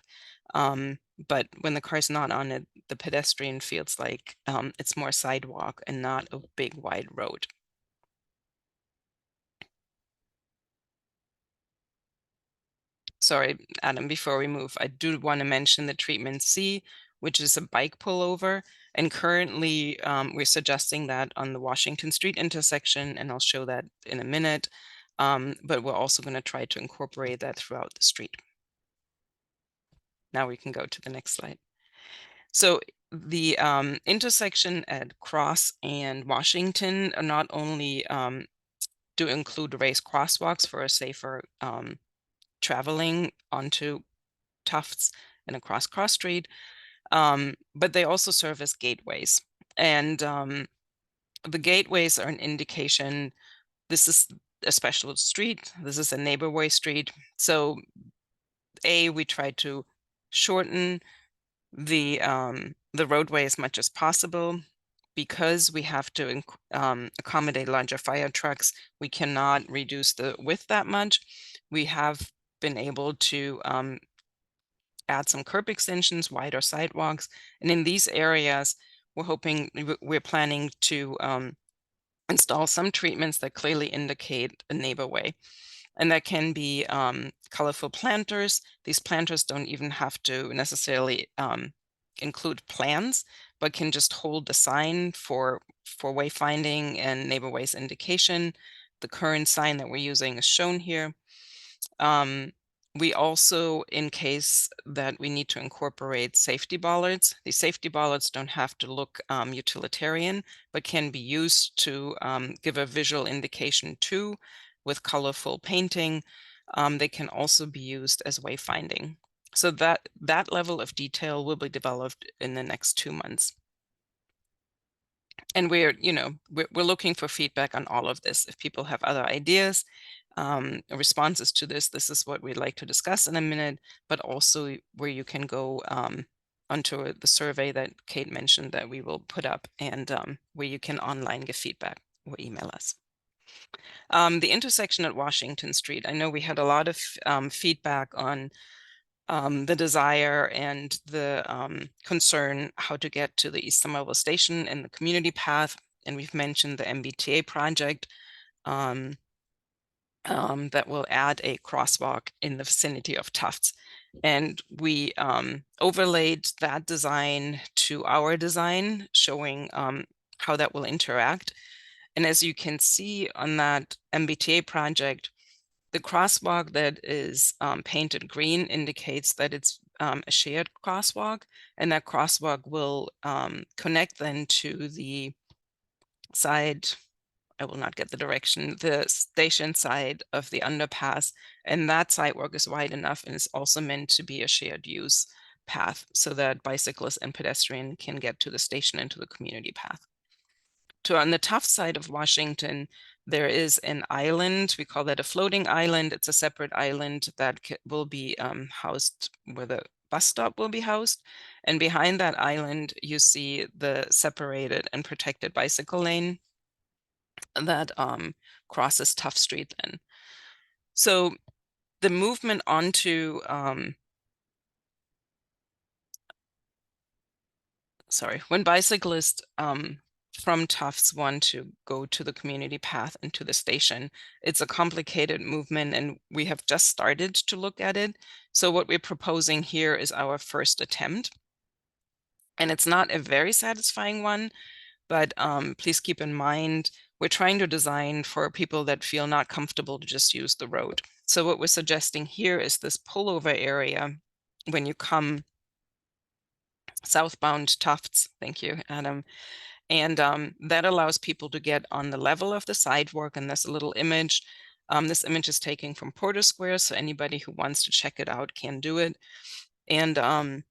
But when the car is not on it, the pedestrian feels like it's more sidewalk and not a big wide road. Sorry, Adam, before we move, I do want to mention the treatment C, which is a bike pullover. And currently we're suggesting that on the Washington Street intersection, and I'll show that in a minute. But we're also going to try to incorporate that throughout the street. Now we can go to the next slide. So the intersection at Cross and Washington are not only do include raised crosswalks for a safer traveling onto Tufts and across Cross Street, but they also serve as gateways. And the gateways are an indication this is a special street, this is a neighborhood street. So we try to shorten the roadway as much as possible. Because we have to accommodate larger fire trucks, we cannot reduce the width that much. We have been able to add some curb extensions, wider sidewalks, and in these areas, we're planning to install some treatments that clearly indicate a neighborway. And that can be colorful planters. These planters don't even have to necessarily include plans, but can just hold the sign for wayfinding and neighborways indication. The current sign that we're using is shown here. We also, in case that we need to incorporate safety bollards, these safety bollards don't have to look utilitarian, but can be used to give a visual indication too, with colorful painting. They can also be used as wayfinding. So that level of detail will be developed in the next 2 months. And we're looking for feedback on all of this. If people have other ideas, responses to this is what we'd like to discuss in a minute, but also where you can go onto the survey that Kate mentioned that we will put up, and where you can online give feedback or email us. The intersection at Washington Street, I know we had a lot of feedback on the desire and the concern how to get to the East Somerville Station and the community path. And we've mentioned the MBTA project that will add a crosswalk in the vicinity of Tufts. And we overlaid that design to our design, showing how that will interact. And as you can see on that MBTA project, the crosswalk that is painted green indicates that it's a shared crosswalk, and that crosswalk will connect then to the side, I will not get the direction, the station side of the underpass, and that sidewalk is wide enough and is also meant to be a shared use path so that bicyclists and pedestrians can get to the station and to the community path. on the Tufts side of Washington, there is an island. We call that a floating island. It's a separate island that will be housed where the bus stop will be housed. And behind that island, you see the separated and protected bicycle lane that crosses Tufts Street then. So the movement onto when bicyclists from Tufts want to go to the community path and to the station, it's a complicated movement, and we have just started to look at it. So what we're proposing here is our first attempt, and it's not a very satisfying one, but please keep in mind, we're trying to design for people that feel not comfortable to just use the road. So what we're suggesting here is this pullover area when you come southbound Tufts. Thank you, Adam. And that allows people to get on the level of the sidewalk. And there's a little image. This image is taken from Porter Square, so anybody who wants to check it out can do it. And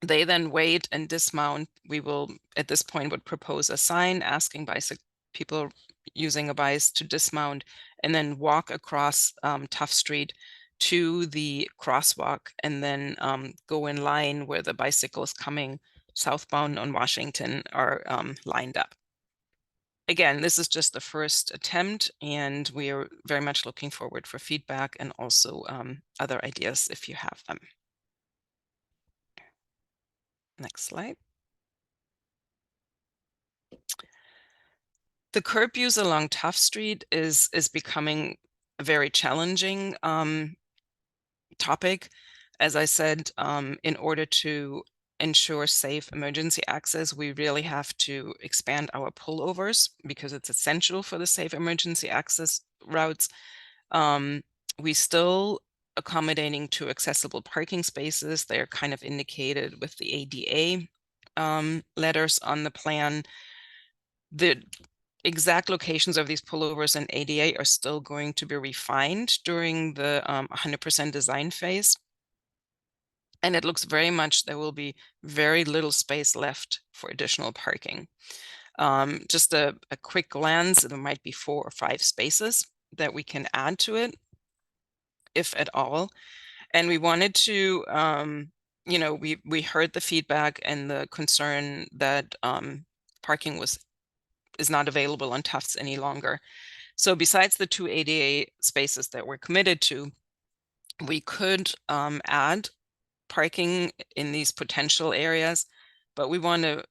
they then wait and dismount. We will, at this point, would propose a sign asking people using a bike to dismount and then walk across Tufts Street to the crosswalk, and then go in line where the bicycles coming southbound on Washington are lined up. Again, this is just the first attempt, and we are very much looking forward for feedback and also other ideas if you have them. Next slide. The curb use along Tufts Street is becoming a very challenging topic. As I said, in order to ensure safe emergency access, we really have to expand our pullovers because it's essential for the safe emergency access routes. We still accommodating to accessible parking spaces. They're kind of indicated with the ADA letters on the plan. The exact locations of these pullovers and ADA are still going to be refined during the 100% design phase. And it looks very much there will be very little space left for additional parking. Just a quick glance, there might be 4 or 5 spaces that we can add to it, if at all. And we wanted to, you know, we heard the feedback and the concern that parking is not available on Tufts any longer. So besides the 2 ADA spaces that we're committed to, we could add parking in these potential areas, but we want to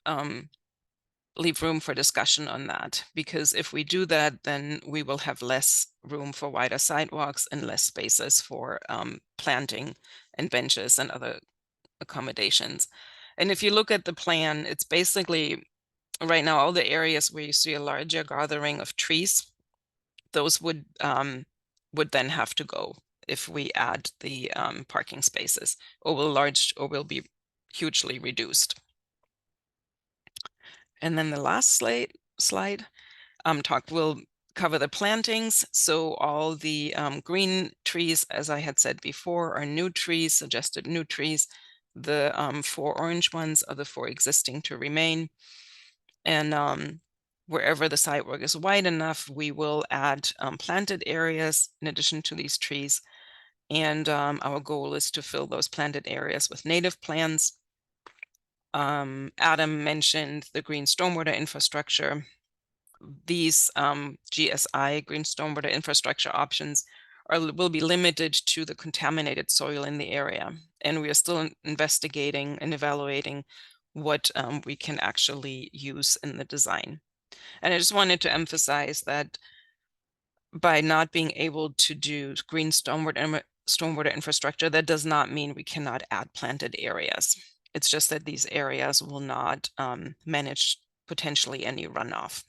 leave room for discussion on that, because if we do that, then we will have less room for wider sidewalks and less spaces for planting and benches and other accommodations. And if you look at the plan, it's basically right now all the areas where you see a larger gathering of trees, those would then have to go if we add the parking spaces, or will be hugely reduced. And then the last slide will cover the plantings. So all the green trees, as I had said before, are new trees, suggested new trees. The 4 orange ones are the 4 existing to remain. And wherever the sidewalk is wide enough, we will add planted areas in addition to these trees. And our goal is to fill those planted areas with native plants. Adam mentioned the green stormwater infrastructure. These GSI, green stormwater infrastructure options, will be limited to the contaminated soil in the area. And we are still investigating and evaluating what we can actually use in the design. And I just wanted to emphasize that by not being able to do green stormwater infrastructure, that does not mean we cannot add planted areas. It's just that these areas will not manage potentially any runoff.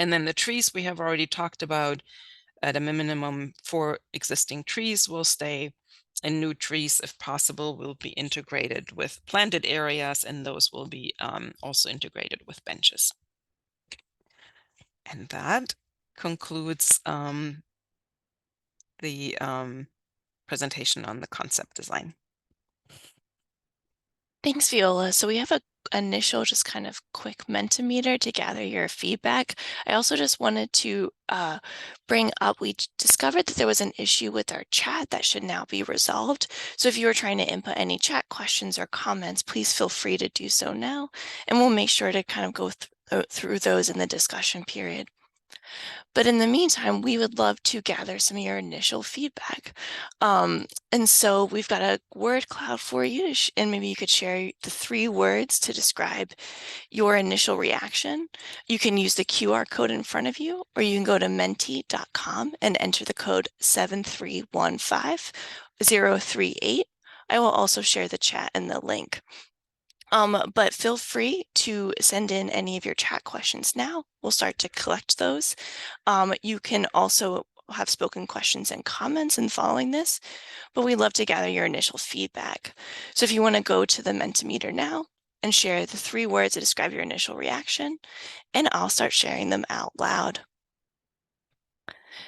And then the trees we have already talked about. At a minimum, 4 existing trees will stay, and new trees, if possible, will be integrated with planted areas, and those will be also integrated with benches. And that concludes the presentation on the concept design. Thanks, Viola. So we have a initial just kind of quick Mentimeter to gather your feedback. I also just wanted to bring up, we discovered that there was an issue with our chat that should now be resolved. So if you were trying to input any chat questions or comments, please feel free to do so now, and we'll make sure to kind of go through those in the discussion period. But in the meantime, we would love to gather some of your initial feedback. And so we've got a word cloud for you, and maybe you could share the 3 words to describe your initial reaction. You can use the QR code in front of you, or you can go to menti.com and enter the code 7315038. I will also share the chat and the link. But feel free to send in any of your chat questions now. We'll start to collect those. You can also have spoken questions and comments in following this, but we'd love to gather your initial feedback. So if you want to go to the Mentimeter now and share the 3 words to describe your initial reaction, and I'll start sharing them out loud.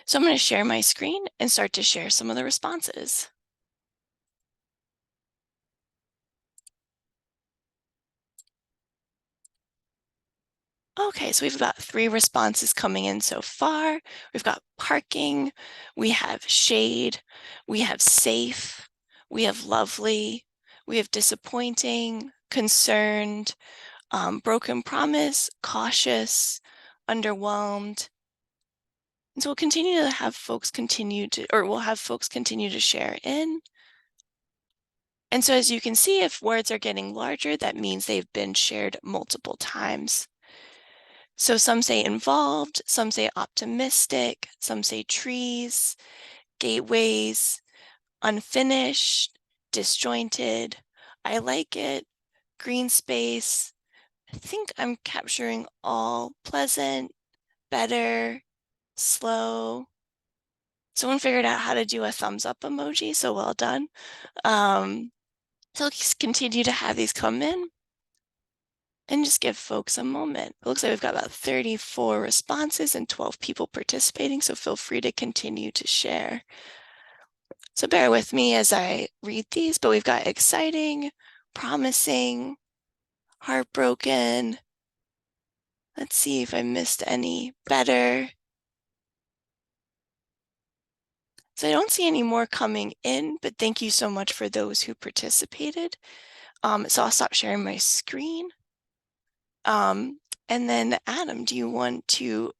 So I'm going to share my screen and start to share some of the responses. Okay, so we've got 3 responses coming in so far. We've got parking, we have shade, we have safe, we have lovely, we have disappointing, concerned, broken promise, cautious, underwhelmed. And so we'll continue to have folks continue to, or we'll have folks continue to share in. And so as you can see, if words are getting larger, that means they've been shared multiple times. So some say involved, some say optimistic, some say trees, gateways, unfinished, disjointed, I like it, green space. I think I'm capturing all, pleasant, better, slow. Someone figured out how to do a thumbs up emoji, so well done. So let's continue to have these come in and just give folks a moment. It looks like we've got about 34 responses and 12 people participating, so feel free to continue to share. So bear with me as I read these, but we've got exciting, promising, heartbroken. Let's see if I missed any. Better. So I don't see any more coming in, but thank you so much for those who participated. So I'll stop sharing my screen. And then Adam, do you want to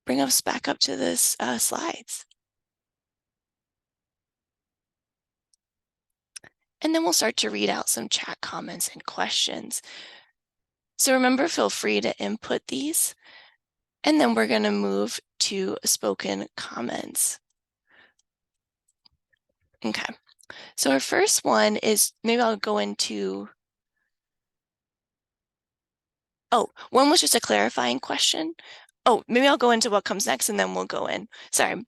bring us back up to this slides? And then we'll start to read out some chat comments and questions. So remember, feel free to input these. And then we're going to move to spoken comments. Okay, so our first one is, maybe I'll go into, one was just a clarifying question. Maybe I'll go into what comes next and then we'll go in. Sorry.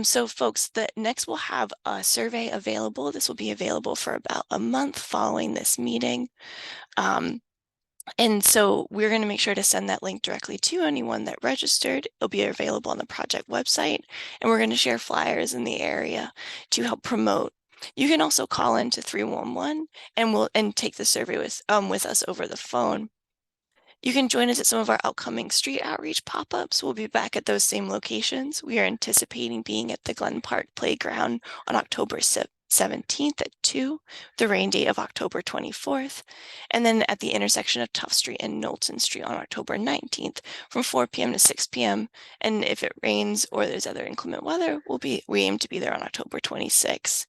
So folks, next we'll have a survey available. This will be available for about a month following this meeting. And so we're going to make sure to send that link directly to anyone that registered. It'll be available on the project website, and we're going to share flyers in the area to help promote. You can also call into 311 and take the survey with us over the phone. You can join us at some of our upcoming street outreach pop-ups. We'll be back at those same locations. We are anticipating being at the Glen Park Playground on October 17th at 2, the rain date of October 24th, and then at the intersection of Tufts Street and Knowlton Street on October 19th from 4 p.m. to 6 p.m. And if it rains or there's other inclement weather, we aim to be there on October 26th.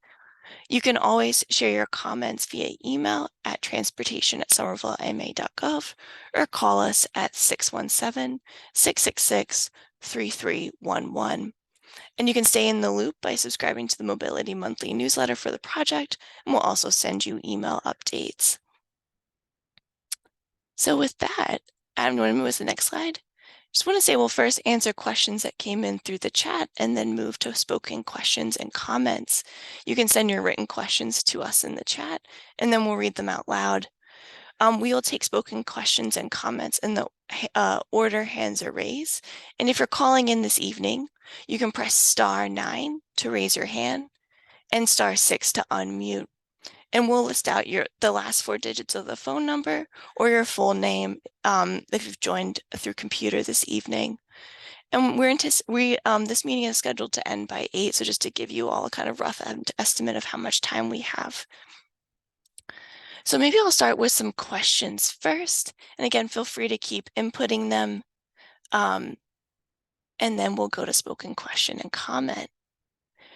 You can always share your comments via email at transportation@somervillema.gov or call us at 617-666-3311. And you can stay in the loop by subscribing to the Mobility Monthly newsletter for the project, and we'll also send you email updates. So with that, Adam, do you want to move to the next slide? Just want to say we'll first answer questions that came in through the chat and then move to spoken questions and comments. You can send your written questions to us in the chat and then we'll read them out loud. We will take spoken questions and comments in the order hands are raised. And if you're calling in this evening, you can press *9 to raise your hand and *6 to unmute. And we'll list out the last 4 digits of the phone number or your full name if you've joined through computer this evening. And this meeting is scheduled to end by 8, so just to give you all a kind of rough estimate of how much time we have. So maybe I'll start with some questions first. And again, feel free to keep inputting them. And then we'll go to spoken question and comment.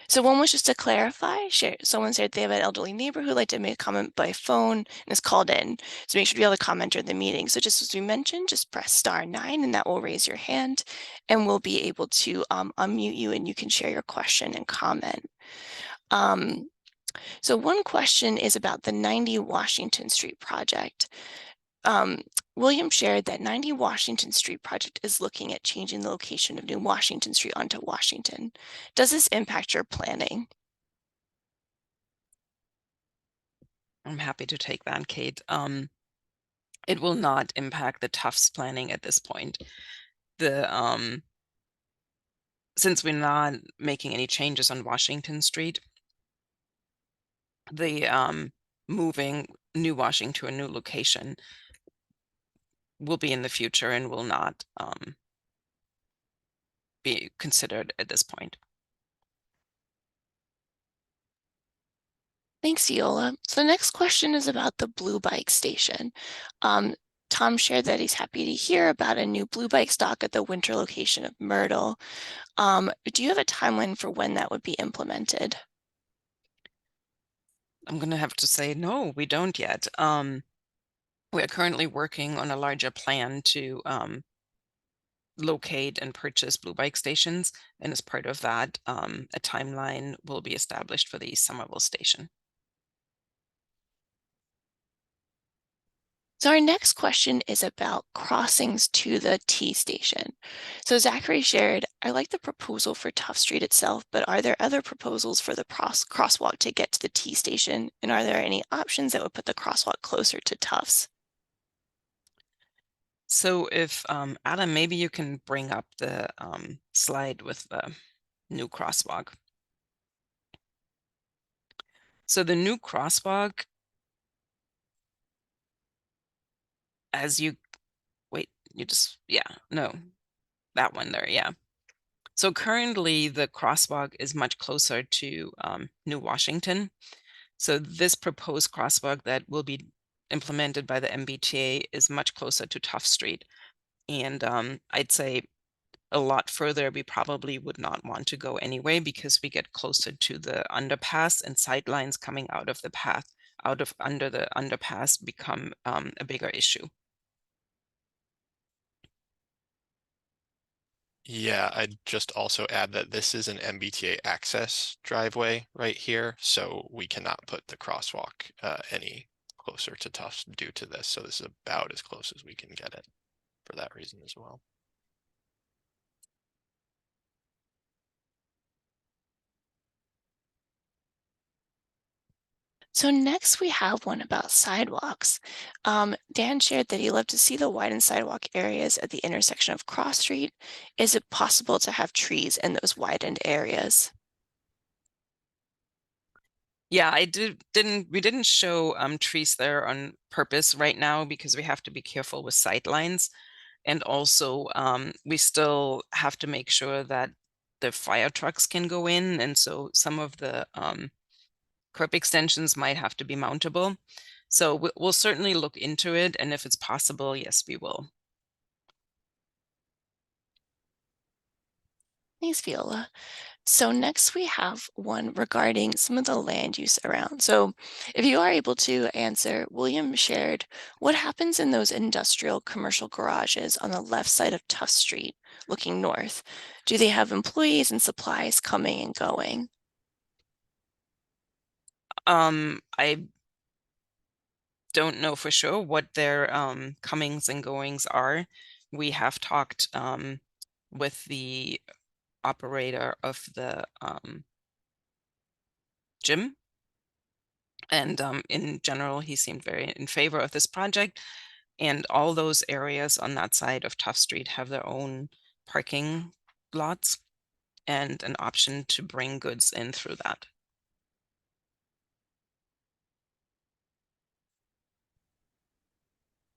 So one was just to clarify, someone said they have an elderly neighbor who'd like to make a comment by phone and is called in. So make sure to be able to comment during the meeting. So just as we mentioned, just press *9 and that will raise your hand and we'll be able to unmute you and you can share your question and comment. So one question is about the 90 Washington Street project. William shared that 90 Washington Street project is looking at changing the location of New Washington Street onto Washington. Does this impact your planning? I'm happy to take that, Kate. It will not impact the Tufts planning at this point. Since we're not making any changes on Washington Street, the moving New Washington to a new location will be in the future and will not be considered at this point. Thanks, Viola. So the next question is about the Blue Bike Station. Tom shared that he's happy to hear about a new Blue Bike stock at the winter location of Myrtle. Do you have a timeline for when that would be implemented? I'm going to have to say, no, we don't yet. We are currently working on a larger plan to locate and purchase Blue Bike stations. And as part of that, a timeline will be established for the East Somerville station. So our next question is about crossings to the T station. So Zachary shared, I like the proposal for Tufts Street itself, but are there other proposals for the crosswalk to get to the T station? And are there any options that would put the crosswalk closer to Tufts? So if Adam, maybe you can bring up the slide with the new crosswalk. So the new crosswalk, that one there, yeah. So currently the crosswalk is much closer to New Washington. So this proposed crosswalk that will be implemented by the MBTA is much closer to Tufts Street. And I'd say a lot further we probably would not want to go anyway, because we get closer to the underpass and sightlines coming out of the path, under the underpass become a bigger issue. Yeah, I'd just also add that this is an MBTA access driveway right here, so we cannot put the crosswalk any closer to Tufts due to this. So this is about as close as we can get it for that reason as well. So next we have one about sidewalks. Dan shared that he'd love to see the widened sidewalk areas at the intersection of Cross Street. Is it possible to have trees in those widened areas? Yeah, we didn't show trees there on purpose right now because we have to be careful with sight lines. And also we still have to make sure that the fire trucks can go in. And so some of the curb extensions might have to be mountable. So we'll certainly look into it. And if it's possible, yes, we will. Thanks, Viola. So next we have one regarding some of the land use around. So if you are able to answer, William shared, what happens in those industrial commercial garages on the left side of Tufts Street looking north? Do they have employees and supplies coming and going? I don't know for sure what their comings and goings are. We have talked with the operator of the gym, and in general he seemed very in favor of this project, and all those areas on that side of Tufts Street have their own parking lots and an option to bring goods in through that.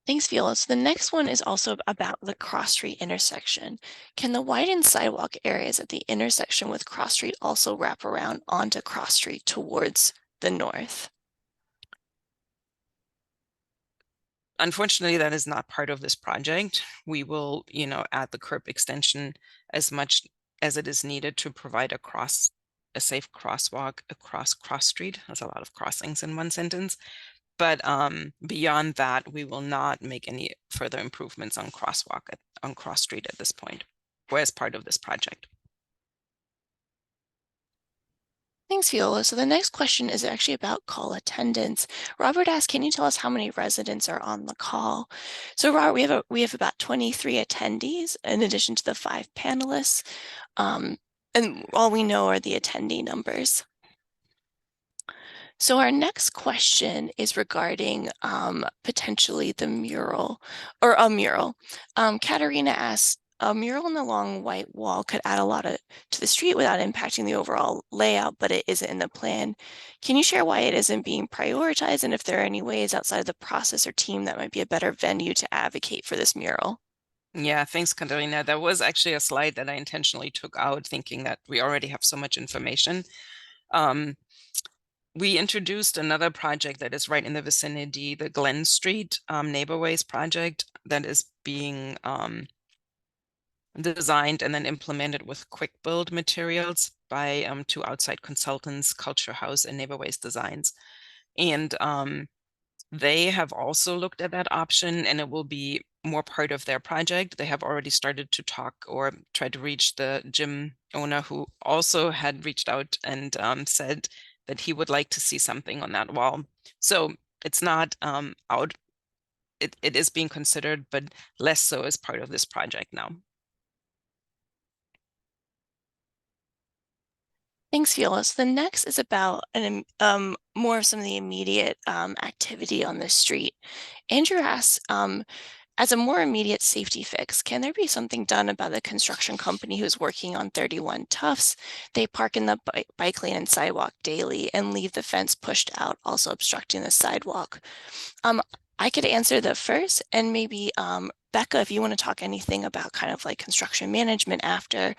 Thanks, Viola. So the next one is also about the Cross Street intersection. Can the widened sidewalk areas at the intersection with Cross Street also wrap around onto Cross Street towards the north? Unfortunately, that is not part of this project. We will, add the curb extension as much as it is needed to provide a safe crosswalk across Cross Street. That's a lot of crossings in one sentence. But beyond that, we will not make any further improvements on on Cross Street at this point, or as part of this project. Thanks, Viola. So the next question is actually about call attendance. Robert asked, can you tell us how many residents are on the call? So Robert, we have about 23 attendees in addition to the 5 panelists. And all we know are the attendee numbers. So our next question is regarding potentially the mural or a mural. Katerina asks, a mural on the long white wall could add a lot to the street without impacting the overall layout, but it isn't in the plan. Can you share why it isn't being prioritized and if there are any ways outside of the process or team that might be a better venue to advocate for this mural? Yeah, thanks, Katerina. That was actually a slide that I intentionally took out, thinking that we already have so much information. We introduced another project that is right in the vicinity, the Glen Street Neighborways project that is being designed and then implemented with quick build materials by 2 outside consultants, Culture House and Neighborways Designs. And they have also looked at that option, and it will be more part of their project. They have already started to talk or try to reach the gym owner, who also had reached out and said that he would like to see something on that wall. So it's not out. It is being considered, but less so as part of this project now. Thanks, Viola. So the next is about more of some of the immediate activity on the street. Andrew asks, as a more immediate safety fix, can there be something done about the construction company who's working on 31 Tufts? They park in the bike lane and sidewalk daily and leave the fence pushed out, also obstructing the sidewalk. I could answer the first, and maybe Becca, if you want to talk anything about kind of like construction management after.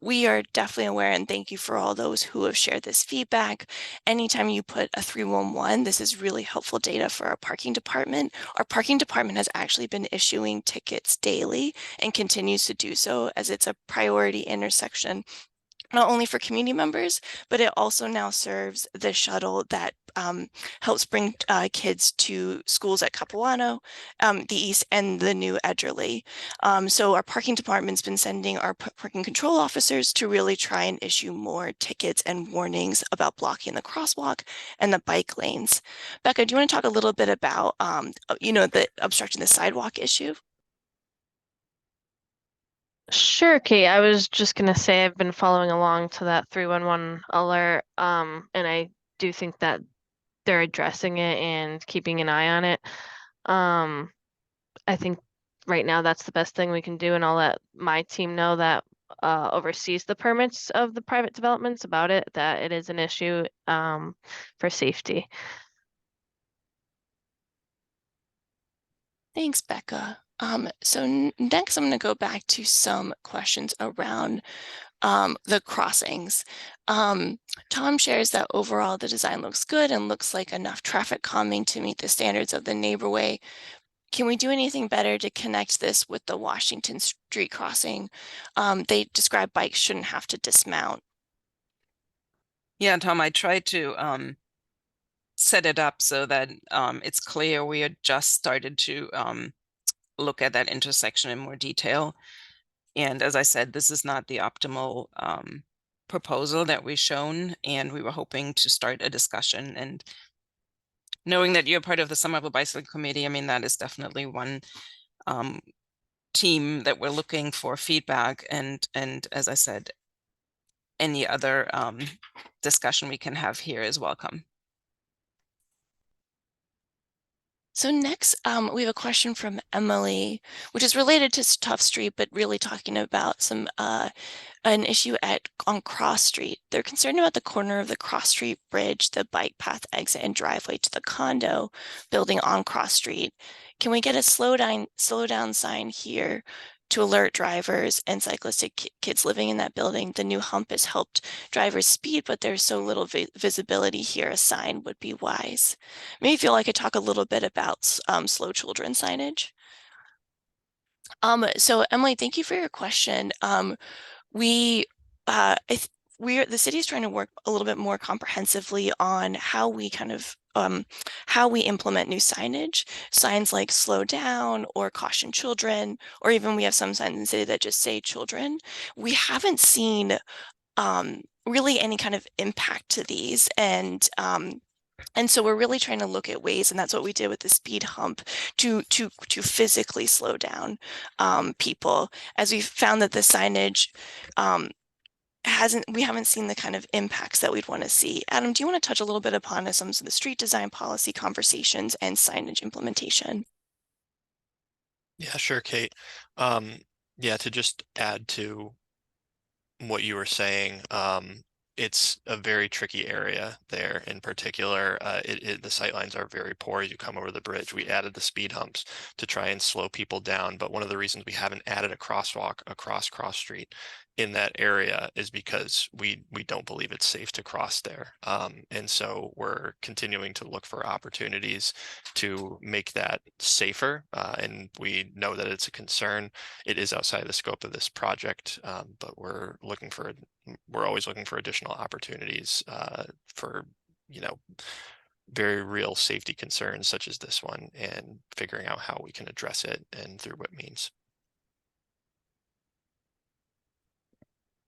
We are definitely aware, and thank you for all those who have shared this feedback. Anytime you put a 311, this is really helpful data for our parking department. Our parking department has actually been issuing tickets daily and continues to do so, as it's a priority intersection, not only for community members, but it also now serves the shuttle that helps bring kids to schools at Capuano, the East, and the new Edgerly. So our parking department's been sending our parking control officers to really try and issue more tickets and warnings about blocking the crosswalk and the bike lanes. Becca, do you want to talk a little bit about, the obstructing the sidewalk issue? Sure, Kate. I was just gonna say I've been following along to that 311 alert, and I do think that they're addressing it and keeping an eye on it. I think right now that's the best thing we can do, and I'll let my team know that oversees the permits of the private developments about it, that it is an issue for safety. Thanks, Becca. So next I'm going to go back to some questions around the crossings. Tom shares that overall the design looks good and looks like enough traffic calming to meet the standards of the neighborway. Can we do anything better to connect this with the Washington Street crossing? They describe bikes shouldn't have to dismount. Yeah, Tom, I tried to set it up so that it's clear we had just started to look at that intersection in more detail. And as I said, this is not the optimal proposal that we've shown, and we were hoping to start a discussion. And knowing that you're part of the Somerville Bicycle Committee, I mean, that is definitely one team that we're looking for feedback. And as I said, any other discussion we can have here is welcome. So next, we have a question from Emily, which is related to Tufts Street, but really talking about an issue on Cross Street. They're concerned about the corner of the Cross Street Bridge, the bike path exit and driveway to the condo building on Cross Street. Can we get a slow down sign here to alert drivers and cyclistic kids living in that building? The new hump has helped drivers speed, but there's so little visibility here. A sign would be wise. Maybe feel like I talk a little bit about slow children signage. So Emily, thank you for your question. We, the city is trying to work a little bit more comprehensively on how we how we implement new signage, signs like slow down or caution children, or even we have some signs in the city that just say children. We haven't seen really any kind of impact to these, and so we're really trying to look at ways, and that's what we did with the speed hump, to physically slow down people, as we found that the signage we haven't seen the kind of impacts that we'd want to see. Adam, do you want to touch a little bit upon some of the street design policy conversations and signage implementation? Yeah, sure, Kate. Yeah, to just add to what you were saying, it's a very tricky area there in particular. The sightlines are very poor as you come over the bridge. We added the speed humps to try and slow people down, but one of the reasons we haven't added a crosswalk across Cross Street in that area is because we don't believe it's safe to cross there. And so we're continuing to look for opportunities to make that safer. And we know that it's a concern. It is outside the scope of this project, but we're always looking for additional opportunities for, very real safety concerns such as this one, and figuring out how we can address it and through what means.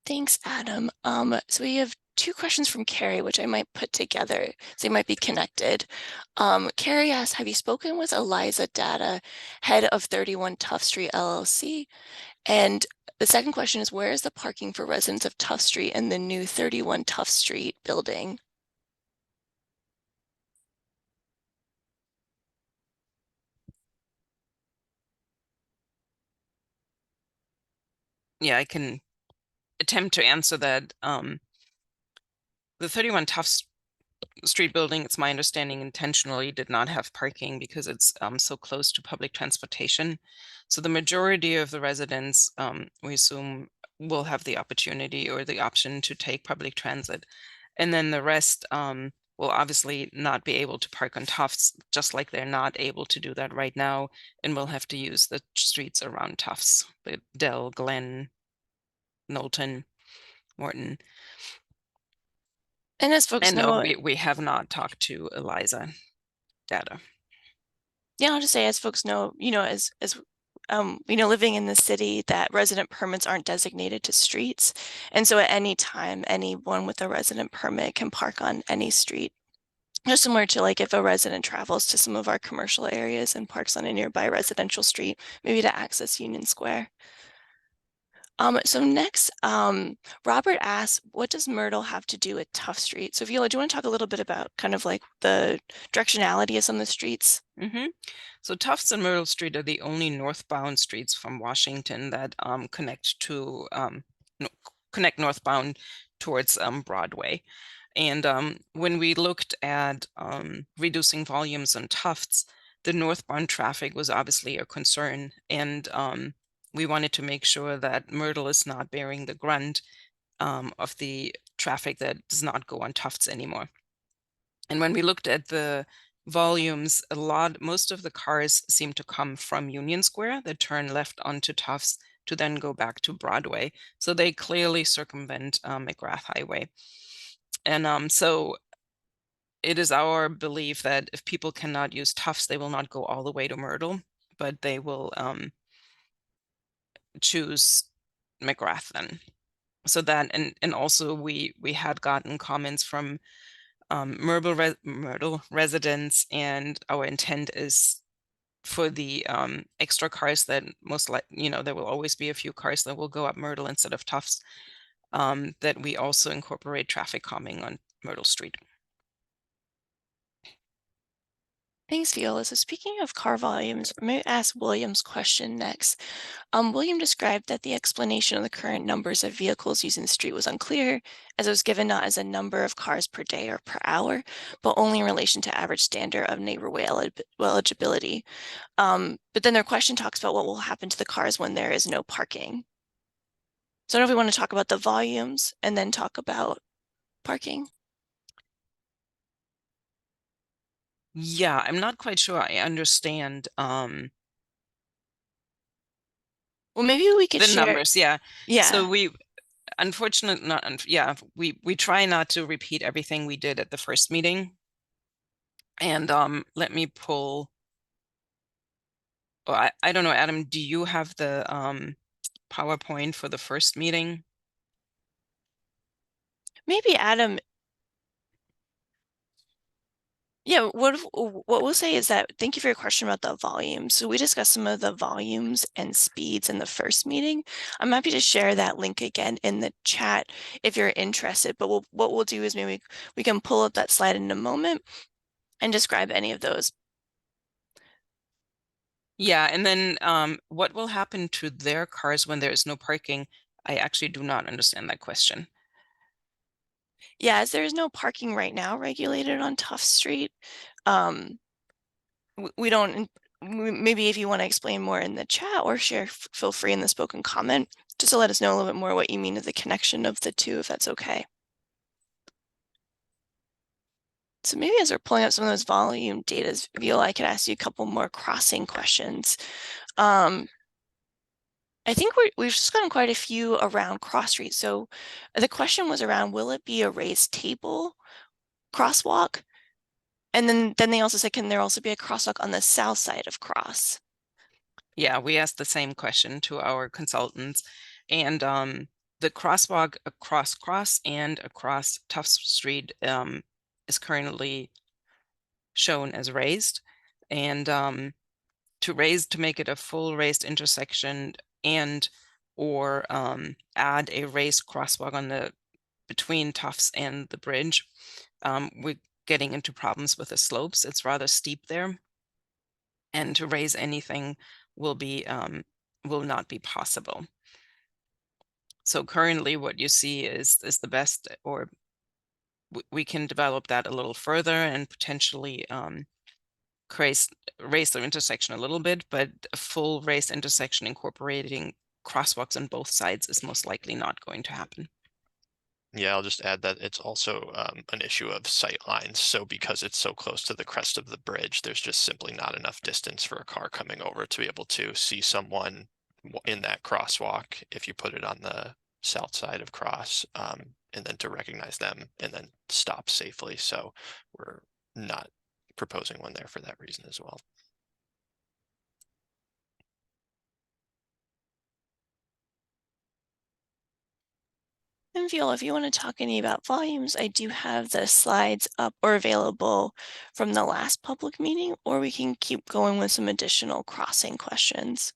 Thanks, Adam. So we have two questions from Carrie, which I might put together, so they might be connected. Carrie asks, have you spoken with Eliza Data, head of 31 Tufts Street LLC? And the second question is, where is the parking for residents of Tufts Street in the new 31 Tufts Street building? Yeah, I can attempt to answer that. The 31 Tufts Street building, it's my understanding, intentionally did not have parking because it's so close to public transportation. So the majority of the residents, we assume, will have the opportunity or the option to take public transit. And then the rest will obviously not be able to park on Tufts, just like they're not able to do that right now, and will have to use the streets around Tufts, the Dell, Glen, Knowlton, Morton. And as folks And know, we have not talked to Eliza Data. yeah, I'll just say, as folks know, living in the city, that resident permits aren't designated to streets. And so at any time, anyone with a resident permit can park on any street. Just similar to like if a resident travels to some of our commercial areas and parks on a nearby residential street, maybe to access Union Square. So next, Robert asks, what does Myrtle have to do with Tufts Street? So Viola, do you want to talk a little bit about kind of like the directionality of some of the streets? So Tufts and Myrtle Street are the only northbound streets from Washington that connect northbound towards Broadway. And when we looked at reducing volumes on Tufts, the northbound traffic was obviously a concern, and we wanted to make sure that Myrtle is not bearing the grunt of the traffic that does not go on Tufts anymore. And when we looked at the volumes, most of the cars seem to come from Union Square that turn left onto Tufts to then go back to Broadway. So they clearly circumvent McGrath Highway. And so it is our belief that if people cannot use Tufts, they will not go all the way to Myrtle, but they will choose McGrath then. So that, and also we had gotten comments from Myrtle residents, and our intent is for the extra cars that there will always be a few cars that will go up Myrtle instead of Tufts, that we also incorporate traffic calming on Myrtle Street. Thanks, Viola. So speaking of car volumes, I may ask William's question next. William described that the explanation of the current numbers of vehicles using the street was unclear, as it was given not as a number of cars per day or per hour, but only in relation to average standard of neighborhood eligibility. But then their question talks about what will happen to the cars when there is no parking. So I don't know if we want to talk about the volumes and then talk about parking. Yeah, I'm not quite sure I understand Well, maybe we could the share. numbers. Yeah. So Yeah. we unfortunately we try not to repeat everything we did at the first meeting. And let me pull. Oh, I don't know, Adam, do you have the PowerPoint for the first meeting? Maybe Adam. Yeah, what we'll say is that thank you for your question about the volumes. So we discussed some of the volumes and speeds in the first meeting. I'm happy to share that link again in the chat if you're interested. But what we'll do is maybe we can pull up that slide in a moment and describe any of those. Yeah, and then what will happen to their cars when there is no parking? I actually do not understand that question. Yeah, as there is no parking right now regulated on Tufts Street, we don't, maybe if you want to explain more in the chat or share, feel free in the spoken comment, just to let us know a little bit more what you mean of the connection of the two, if that's okay. So maybe as we're pulling up some of those volume data, Viola, I could ask you a couple more crossing questions. I think we've just gotten quite a few around cross street. So the question was around, will it be a raised table crosswalk? And then they also said, can there also be a crosswalk on the south side of Cross? Yeah, we asked the same question to our consultants, and the crosswalk across Cross and across Tufts Street is currently shown as raised, and to make it a full raised intersection and or add a raised crosswalk on the between Tufts and the bridge. We're getting into problems with the slopes. It's rather steep there, and to raise anything will not be possible. So currently what you see is the best, or we can develop that a little further and potentially raise the intersection a little bit, but a full raised intersection incorporating crosswalks on both sides is most likely not going to happen. Yeah, I'll just add that it's also an issue of sight lines. So because it's so close to the crest of the bridge, there's just simply not enough distance for a car coming over to be able to see someone in that crosswalk if you put it on the south side of Cross, and then to recognize them and then stop safely. So we're not proposing one there for that reason as well. And Viola, if you want to talk any about volumes, I do have the slides up or available from the last public meeting, or we can keep going with some additional crossing questions.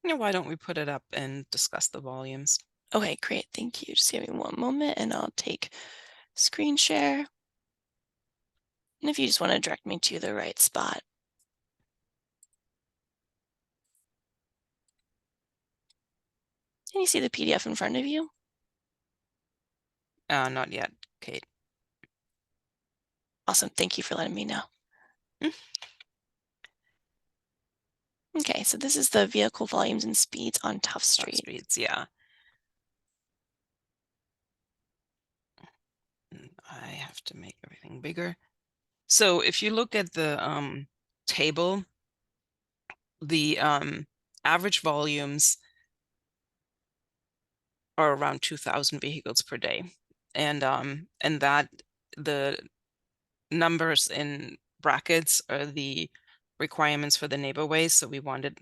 Yeah, why don't we put it up and discuss the volumes? Okay, great. Thank you. Just give me one moment and I'll take screen share. And if you just want to direct me to the right spot. Can you see the PDF in front of you? Not yet, Kate. Awesome. Thank you for letting me know. Okay, so this is the vehicle volumes and speeds on Tufts Street. Streets, yeah. I have to make everything bigger. So if you look at the table, the average volumes are around 2,000 vehicles per day, and that the numbers in brackets are the requirements for the neighborways. So we wanted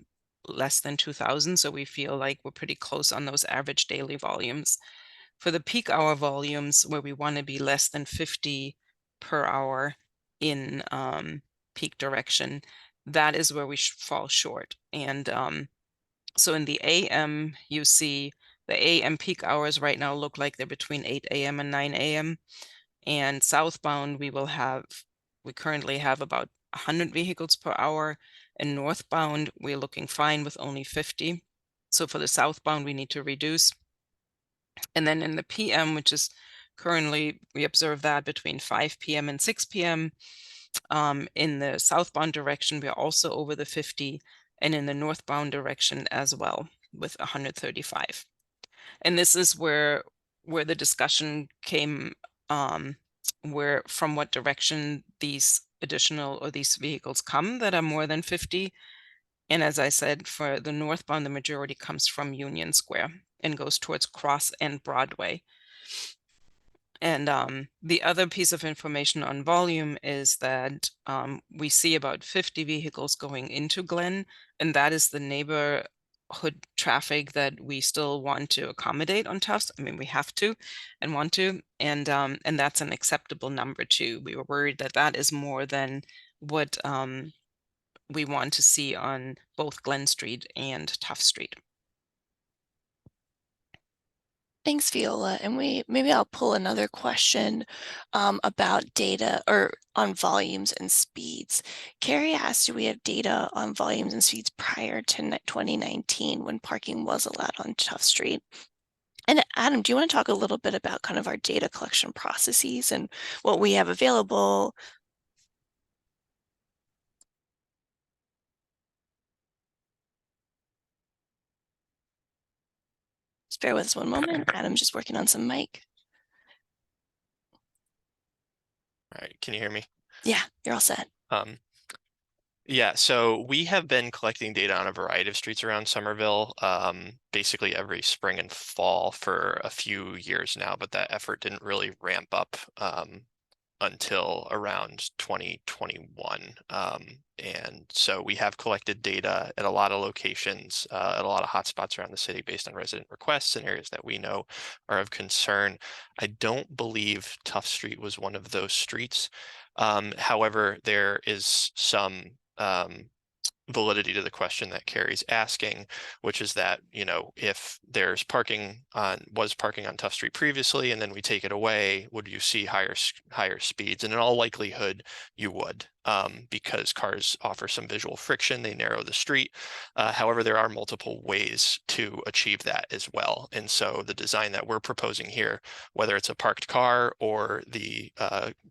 less than 2,000, so we feel like we're pretty close on those average daily volumes. For the peak hour volumes, where we want to be less than 50 per hour in peak direction, that is where we fall short. And so in the AM, you see the AM peak hours right now look like they're between 8 AM and 9 AM. And southbound, we currently have about 100 vehicles per hour, and northbound, we're looking fine with only 50. So for the southbound, we need to reduce. And then in the PM, which is currently, we observe that between 5 p.m. and 6 p.m. In the southbound direction, we're also over the 50, and in the northbound direction as well with 135. And this is where the discussion came, where from what direction these additional or these vehicles come that are more than 50. And as I said, for the northbound, the majority comes from Union Square and goes towards Cross and Broadway. And the other piece of information on volume is that we see about 50 vehicles going into Glen, and that is the neighborhood traffic that we still want to accommodate on Tufts. I mean, we have to and want to, and that's an acceptable number too. We were worried that that is more than what we want to see on both Glen Street and Tufts Street. Thanks, Viola. And maybe I'll pull another question about data or on volumes and speeds. Carrie asked, do we have data on volumes and speeds prior to 2019 when parking was allowed on Tufts Street? And Adam, do you want to talk a little bit about kind of our data collection processes and what we have available? Just bear with us one moment. Adam's just working on some mic. All right, can you hear me? Yeah, you're all set. Yeah, so we have been collecting data on a variety of streets around Somerville, basically every spring and fall for a few years now, but that effort didn't really ramp up until around 2021. And so we have collected data at a lot of locations, at a lot of hotspots around the city based on resident requests and areas that we know are of concern. I don't believe Tufts Street was one of those streets. However, there is some validity to the question that Carrie's asking, which is that, you know, if there's was parking on Tufts Street previously, and then we take it away, would you see higher speeds? And in all likelihood, you would, because cars offer some visual friction, they narrow the street. However, there are multiple ways to achieve that as well. And so the design that we're proposing here, whether it's a parked car or the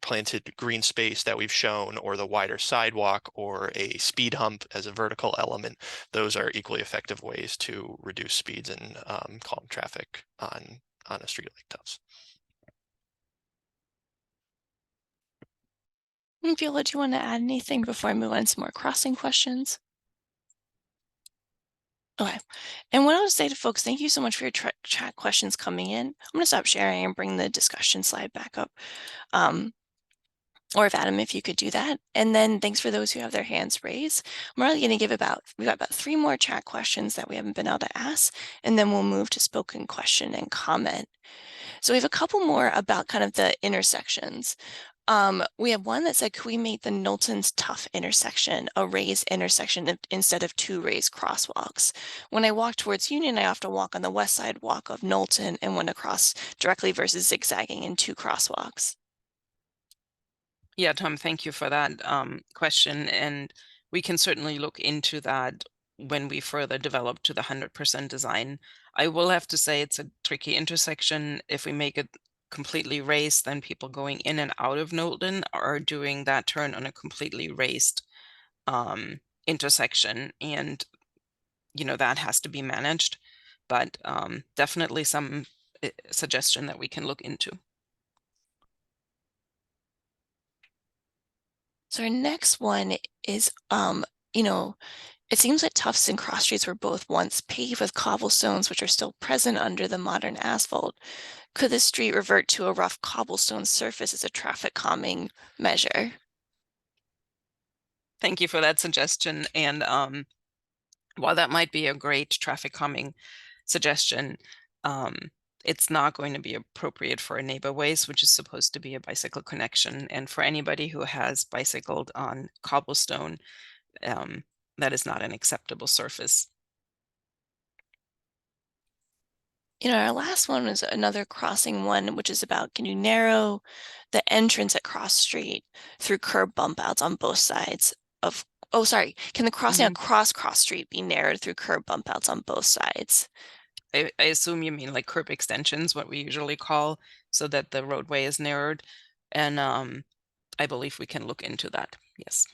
planted green space that we've shown, or the wider sidewalk, or a speed hump as a vertical element, those are equally effective ways to reduce speeds and calm traffic on a street like Tufts. Viola, do you want to add anything before I move on to some more crossing questions? Okay. And what I would say to folks, thank you so much for your chat questions coming in. I'm going to stop sharing and bring the discussion slide back up. Or if Adam, if you could do that. And then thanks for those who have their hands raised. I'm really going to we've got about 3 more chat questions that we haven't been able to ask, and then we'll move to spoken question and comment. So we have a couple more about kind of the intersections. We have one that said, could we make the Knowlton's Tough intersection a raised intersection instead of 2 raised crosswalks? When I walk towards Union, I often walk on the west sidewalk of Knowlton and went across directly versus zigzagging in 2 crosswalks. Yeah, Tom, thank you for that question. And we can certainly look into that when we further develop to the 100% design. I will have to say it's a tricky intersection. If we make it completely raised, then people going in and out of Knowlton are doing that turn on a completely raised intersection. And, you know, that has to be managed. But definitely some suggestion that we can look into. So our next one is, you know, it seems like Tufts and cross streets were both once paved with cobblestones, which are still present under the modern asphalt. Could the street revert to a rough cobblestone surface as a traffic calming measure? Thank you for that suggestion. And while that might be a great traffic calming suggestion, it's not going to be appropriate for a neighborways, which is supposed to be a bicycle connection. And for anybody who has bicycled on cobblestone, that is not an acceptable surface. Our last one was another crossing one, which is about, can you narrow the entrance at Cross Street through curb bump outs on both sides of, oh, sorry, can the crossing across Cross Street be narrowed through curb bump outs on both sides? I assume you mean like curb extensions, what we usually call, so that the roadway is narrowed. And I believe we can look into that. Yes.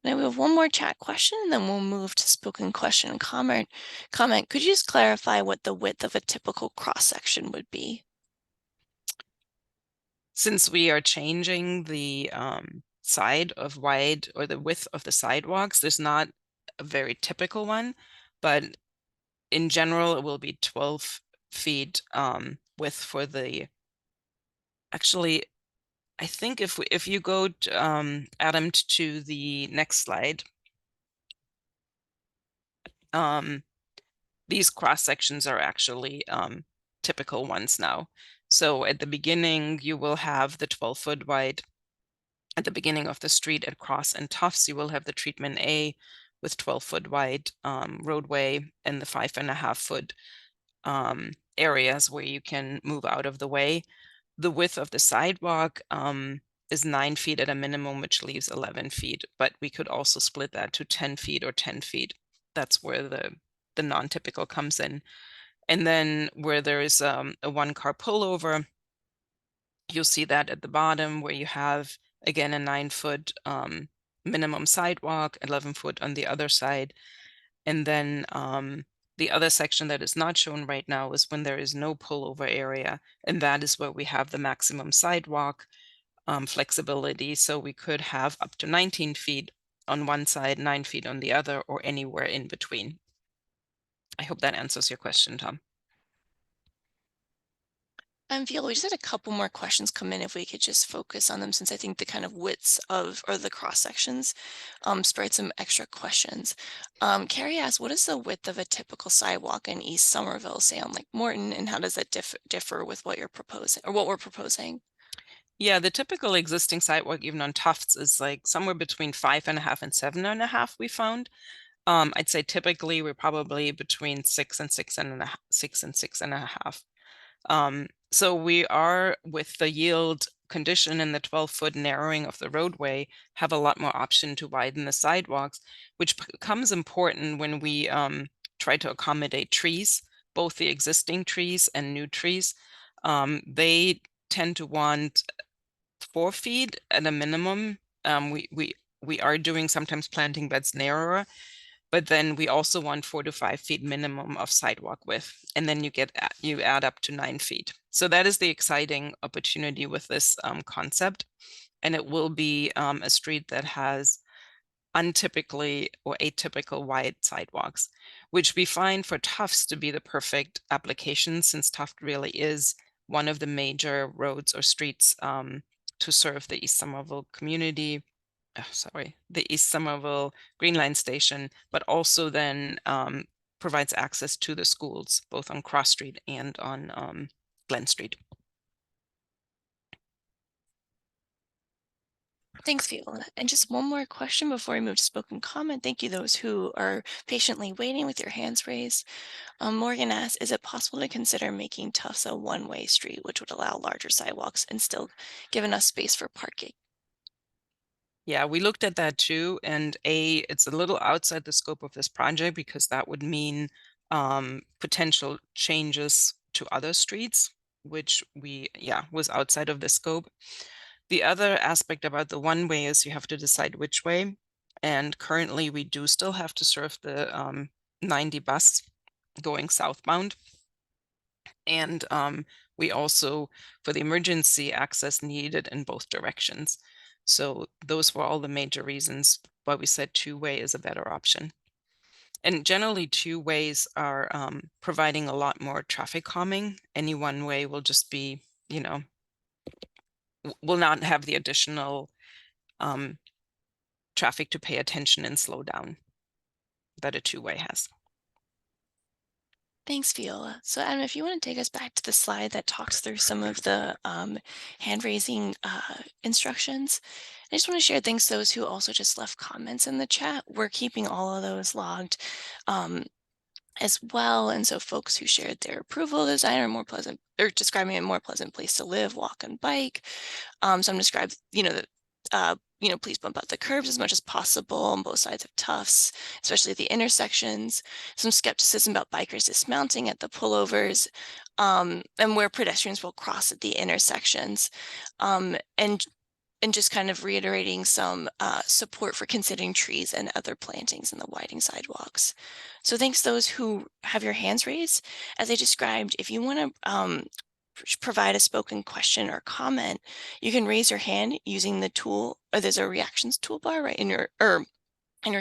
Now we have one more chat question, and then we'll move to spoken question and comment. Could you just clarify what the width of a typical cross section would be? Since we are changing the side of wide or the width of the sidewalks, there's not a very typical one, but in general, it will be 12 feet width for the, actually, I think if you go Adam to the next slide, these cross sections are actually typical ones now. So at the beginning, you will have the 12-foot wide. At the beginning of the street at Cross and Tufts, you will have the treatment A with 12-foot wide roadway and the 5.5-foot areas where you can move out of the way. The width of the sidewalk is 9 feet at a minimum, which leaves 11 feet, but we could also split that to 10 feet or 10 feet. That's where the non-typical comes in. And then where there is a 1-car pullover, you'll see that at the bottom where you have, again, a 9-foot minimum sidewalk, 11-foot on the other side. And then the other section that is not shown right now is when there is no pullover area, and that is where we have the maximum sidewalk flexibility. So we could have up to 19 feet on one side, 9 feet on the other, or anywhere in between. I hope that answers your question, Tom. Viola, we just had a couple more questions come in, if we could just focus on them, since I think the kind of widths of, or the cross sections spurred some extra questions. Carrie asked, what is the width of a typical sidewalk in East Somerville, say on Lake Morton, and how does that differ with what you're proposing, or what we're proposing? Yeah, the typical existing sidewalk, even on Tufts, is like somewhere between 5.5 and 7.5, we found. I'd say typically we're probably between 6 and 6.5, 6 and 6.5. So we are, with the yield condition and the 12-foot narrowing of the roadway, have a lot more option to widen the sidewalks, which becomes important when we try to accommodate trees, both the existing trees and new trees. They tend to want 4 feet at a minimum. We are doing sometimes planting beds narrower, but then we also want 4 to 5 feet minimum of sidewalk width, and then you add up to 9 feet. So that is the exciting opportunity with this concept, and it will be a street that has untypically or atypical wide sidewalks, which we find for Tufts to be the perfect application, since Tufts really is one of the major roads or streets to serve the East Somerville community. The East Somerville Green Line station, but also then provides access to the schools, both on Cross Street and on Glen Street. Thanks, Viola. And just one more question before we move to spoken comment. Thank you, those who are patiently waiting with your hands raised. Morgan asks, is it possible to consider making Tufts a one-way street, which would allow larger sidewalks and still give enough space for parking? Yeah, we looked at that too, and it's a little outside the scope of this project because that would mean potential changes to other streets, which was outside of the scope. The other aspect about the one way is you have to decide which way, and currently we do still have to serve the 90 bus going southbound. And we also, for the emergency access, needed in both directions. So those were all the major reasons why we said two-way is a better option. And generally, two ways are providing a lot more traffic calming. Any one way will just be, will not have the additional traffic to pay attention and slow down that a two-way has. Thanks, Viola. So Adam, if you want to take us back to the slide that talks through some of the hand-raising instructions, I just want to share thanks to those who also just left comments in the chat. We're keeping all of those logged. as well. And so folks who shared their approval of the design are more pleasant, or describing a more pleasant place to live, walk, and bike. Some describe, please bump out the curves as much as possible on both sides of Tufts, especially at the intersections. Some skepticism about bikers dismounting at the pullovers, and where pedestrians will cross at the intersections. And just kind of reiterating some support for considering trees and other plantings in the widening sidewalks. So thanks those who have your hands raised. As I described, if you want to provide a spoken question or comment, you can raise your hand using the tool, or there's a reactions toolbar right in your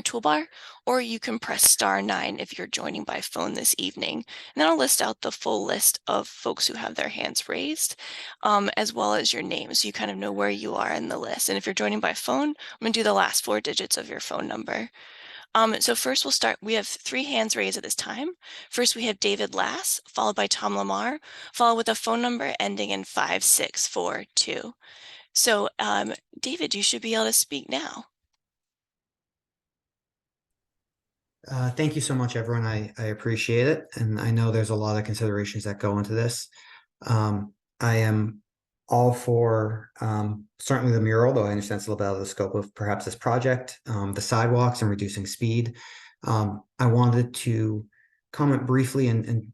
toolbar, or you can press *9 if you're joining by phone this evening. And then I'll list out the full list of folks who have their hands raised, as well as your name, so you kind of know where you are in the list. And if you're joining by phone, I'm going to do the last 4 digits of your phone number. So first we'll start, we have 3 hands raised at this time. First we have David Lass, followed by Tom Lamar, followed with a phone number ending in 5642. So David, you should be able to speak now. Thank you so much, everyone. I appreciate it. And I know there's a lot of considerations that go into this. I am all for certainly the mural, though I understand it's a little bit out of the scope of perhaps this project, the sidewalks and reducing speed. I wanted to comment briefly and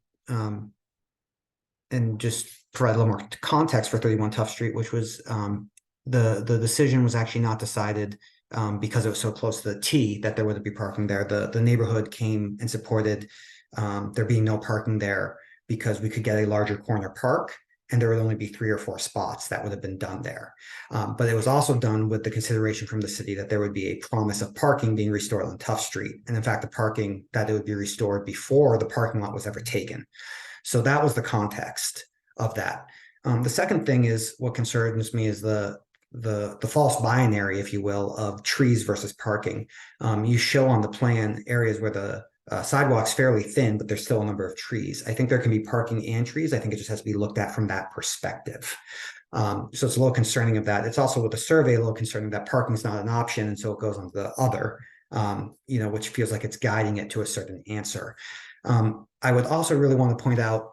just provide a little more context for 31 Tufts Street, which was the decision was actually not decided because it was so close to the T that there would be parking there. The neighborhood came and supported there being no parking there because we could get a larger corner park and there would only be 3 or 4 spots that would have been done there. But it was also done with the consideration from the city that there would be a promise of parking being restored on Tufts Street. And in fact, the parking that it would be restored before the parking lot was ever taken. So that was the context of that. The second thing is what concerns me is the false binary, if you will, of trees versus parking. You show on the plan areas where the sidewalk's fairly thin, but there's still a number of trees. I think there can be parking and trees. I think it just has to be looked at from that perspective. So it's a little concerning of that. It's also with the survey a little concerning that parking is not an option, and so it goes on to the other, which feels like it's guiding it to a certain answer. I would also really want to point out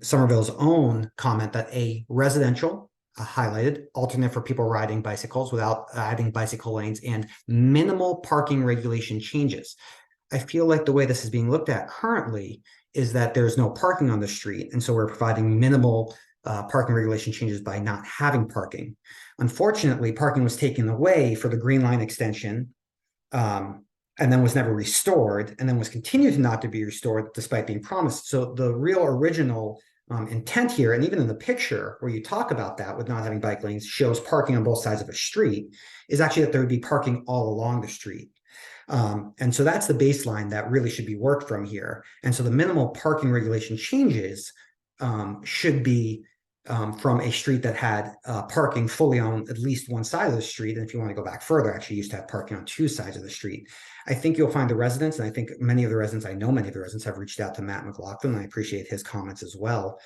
Somerville's own comment that a residential highlighted alternate for people riding bicycles without adding bicycle lanes and minimal parking regulation changes. I feel like the way this is being looked at currently is that there's no parking on the street, and so we're providing minimal parking regulation changes by not having parking. Unfortunately, parking was taken away for the Green Line extension, and then was never restored, and then was continued not to be restored despite being promised. So the real original intent here, and even in the picture where you talk about that with not having bike lanes, shows parking on both sides of a street, is actually that there would be parking all along the street. And so that's the baseline that really should be worked from here. And so the minimal parking regulation changes should be from a street that had parking fully on at least one side of the street. And if you want to go back further, actually used to have parking on 2 sides of the street. I think you'll find the residents, and I think many of the residents, I know many of the residents have reached out to Matt McLaughlin, and I appreciate his comments as well,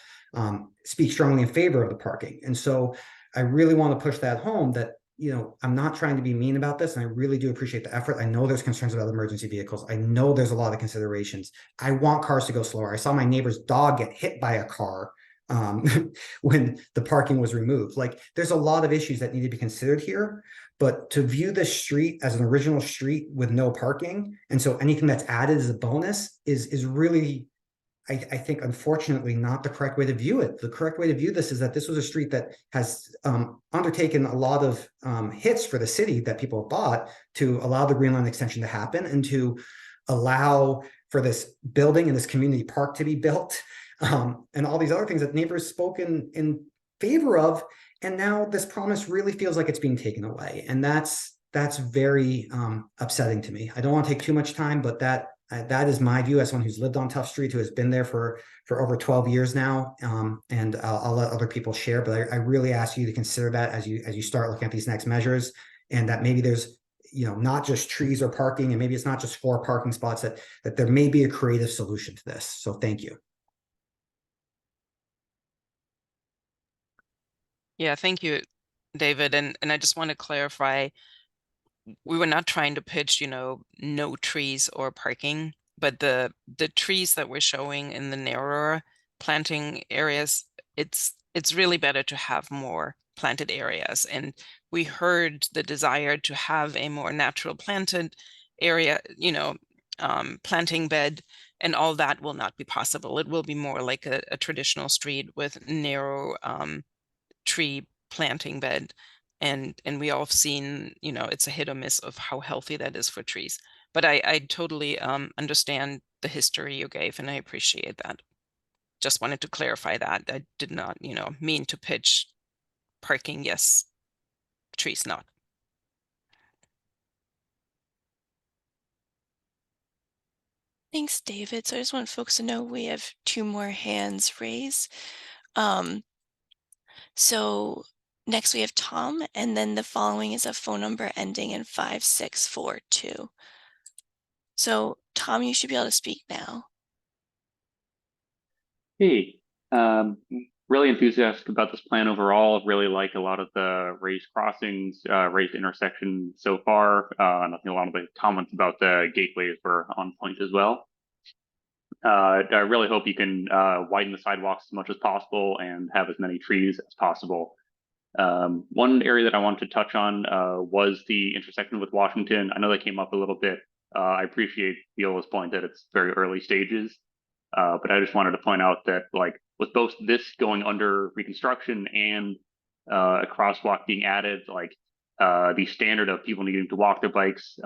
speak strongly in favor of the parking. And so I really want to push that home that, I'm not trying to be mean about this, and I really do appreciate the effort. I know there's concerns about emergency vehicles. I know there's a lot of considerations. I want cars to go slower. I saw my neighbor's dog get hit by a car when the parking was removed. Like, there's a lot of issues that need to be considered here, but to view this street as an original street with no parking, and so anything that's added as a bonus is really, I think, unfortunately, not the correct way to view it. The correct way to view this is that this was a street that has undertaken a lot of hits for the city that people have bought to allow the Green Line extension to happen and to allow for this building and this community park to be built. And all these other things that neighbors spoken in favor of, and now this promise really feels like it's being taken away, and that's very upsetting to me. I don't want to take too much time, but that is my view as someone who's lived on Tufts Street, who has been there for over 12 years now, and I'll let other people share. But I really ask you to consider that as you start looking at these next measures, and that maybe there's not just trees or parking, and maybe it's not just 4 parking spots, that there may be a creative solution to this. So thank you. Yeah, thank you, David. And I just want to clarify, we were not trying to pitch, no trees or parking. but the trees that we're showing in the narrower planting areas, it's really better to have more planted areas. And we heard the desire to have a more natural planted area, you know, planting bed, and all that will not be possible. It will be more like a traditional street with narrow tree planting bed. And we all have seen, you know, it's a hit or miss of how healthy that is for trees. But I totally understand the history you gave, and I appreciate that. Just wanted to clarify that. I did not, you know, mean to pitch parking, yes, trees not. Thanks, David. So I just want folks to know we have 2 more hands raised. So next we have Tom, and then the following is a phone number ending in 5642. So Tom, you should be able to speak now. Hey, really enthusiastic about this plan overall. Really like a lot of the raised crossings, raised intersections so far. And I think a lot of the comments about the gateways were on point as well. I really hope you can widen the sidewalks as much as possible and have as many trees as possible. One area that I wanted to touch on was the intersection with Washington. I know that came up a little bit. I appreciate Viola's point that it's very early stages. But I just wanted to point out that, like, with both this going under reconstruction and a crosswalk being added, like, the standard of people needing to walk their bikes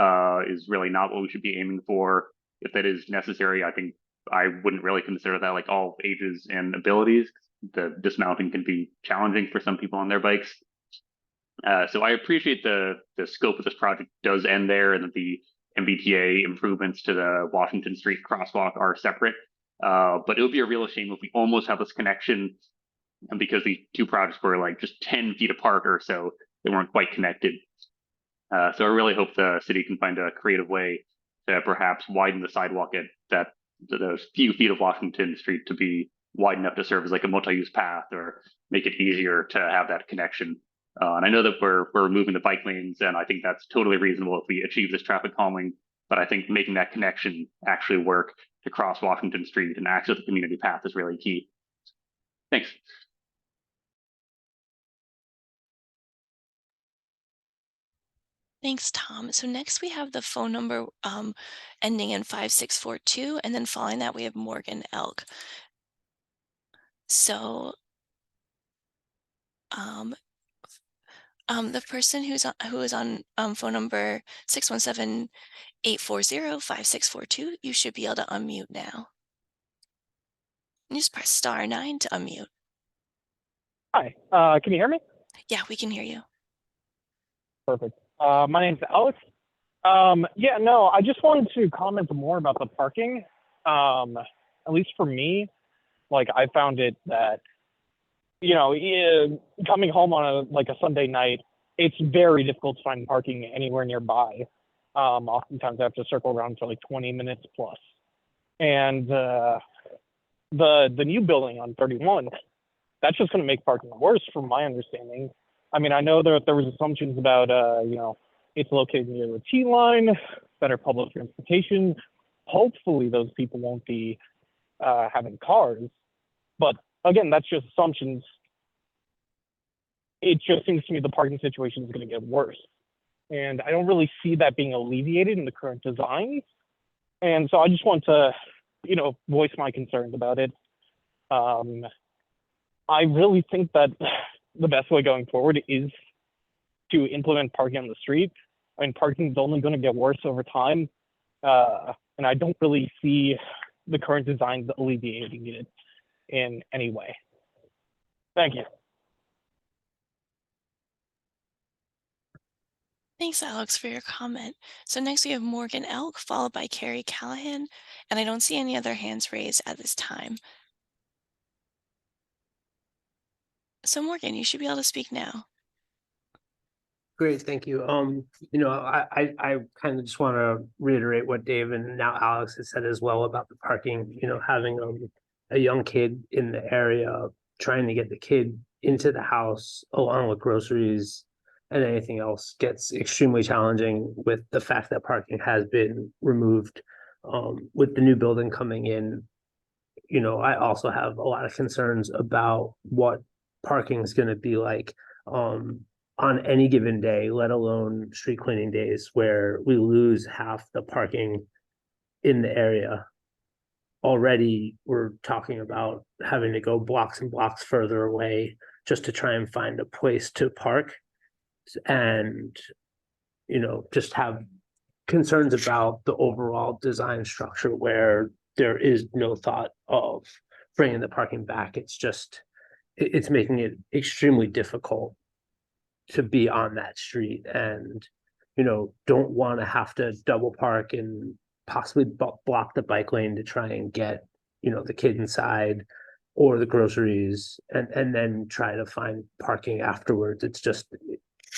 is really not what we should be aiming for. If that is necessary, I think I wouldn't really consider that like all ages and abilities. The dismounting can be challenging for some people on their bikes. So I appreciate the scope of this project does end there, and that the MBTA improvements to the Washington Street crosswalk are separate. But it would be a real shame if we almost have this connection, and because these two projects were like just 10 feet apart or so, they weren't quite connected. So I really hope the city can find a creative way to perhaps widen the sidewalk at those few feet of Washington Street to be wide enough to serve as like a multi-use path, or make it easier to have that connection. And I know that we're removing the bike lanes, and I think that's totally reasonable if we achieve this traffic calming. But I think making that connection actually work to cross Washington Street and access the community path is really key. Thanks. Thanks, Tom. So next we have the phone number ending in 5642, and then following that we have Morgan Elk. So the person who is on phone number 617-840-5642, you should be able to unmute now. You just press *9 to unmute. Hi, can you hear me? Yeah, we can hear you. Perfect. My name's Alex. Yeah, no, I just wanted to comment more about the parking. At least for me, like, I found it that, you know, coming home on a Sunday night, it's very difficult to find parking anywhere nearby. Oftentimes I have to circle around for like 20 minutes plus. And the new building on 31, that's just going to make parking worse from my understanding. I mean, I know that there was assumptions about, you know, it's located near the T line, better public transportation. Hopefully those people won't be having cars. But again, that's just assumptions. It just seems to me the parking situation is going to get worse. And I don't really see that being alleviated in the current design. And so I just want to, you know, voice my concerns about it. I really think that the best way going forward is to implement parking on the street. I mean, parking is only going to get worse over time. And I don't really see the current designs alleviating it in any way. Thank you. Thanks, Alex, for your comment. So next we have Morgan Elk, followed by Carrie Callahan, and I don't see any other hands raised at this time. So Morgan, you should be able to speak now. Great, thank you. You know, I kind of just want to reiterate what Dave and now Alex has said as well about the parking. You know, having a young kid in the area, trying to get the kid into the house along with groceries and anything else gets extremely challenging with the fact that parking has been removed With the new building coming in, you know, I also have a lot of concerns about what parking is going to be like on any given day, let alone street cleaning days where we lose half the parking in the area. Already we're talking about having to go blocks and blocks further away just to try and find a place to park, and you know, just have concerns about the overall design structure where there is no thought of bringing the parking back. It's just, it's making it extremely difficult to be on that street, and, you know, don't want to have to double park and possibly block the bike lane to try and get, you know, the kid inside or the groceries, and then try to find parking afterwards. It's just,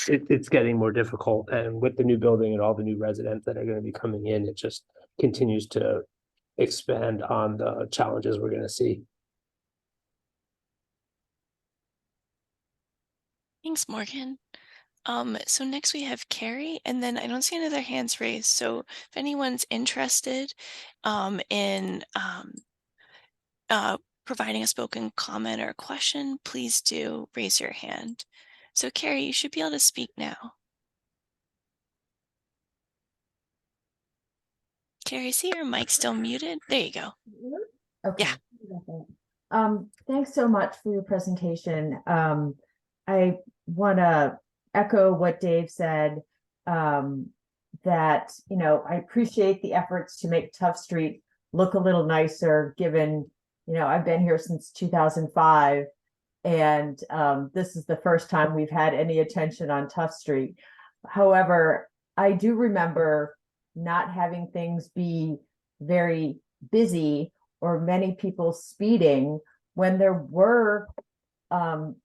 it's getting more difficult. And with the new building and all the new residents that are going to be coming in, it just continues to expand on the challenges we're going to see. Thanks, Morgan. So next we have Carrie, and then I don't see any other hands raised. So if anyone's interested in providing a spoken comment or a question, please do raise your hand. So Carrie, you should be able to speak now. Carrie, I see your mic's still muted. There you go. Okay. Yeah. Thanks so much for your presentation. I want to echo what Dave said, that, you know, I appreciate the efforts to make Tufts Street look a little nicer, given, you know, I've been here since 2005, and this is the first time we've had any attention on Tufts Street. However, I do remember not having things be very busy or many people speeding when there were, you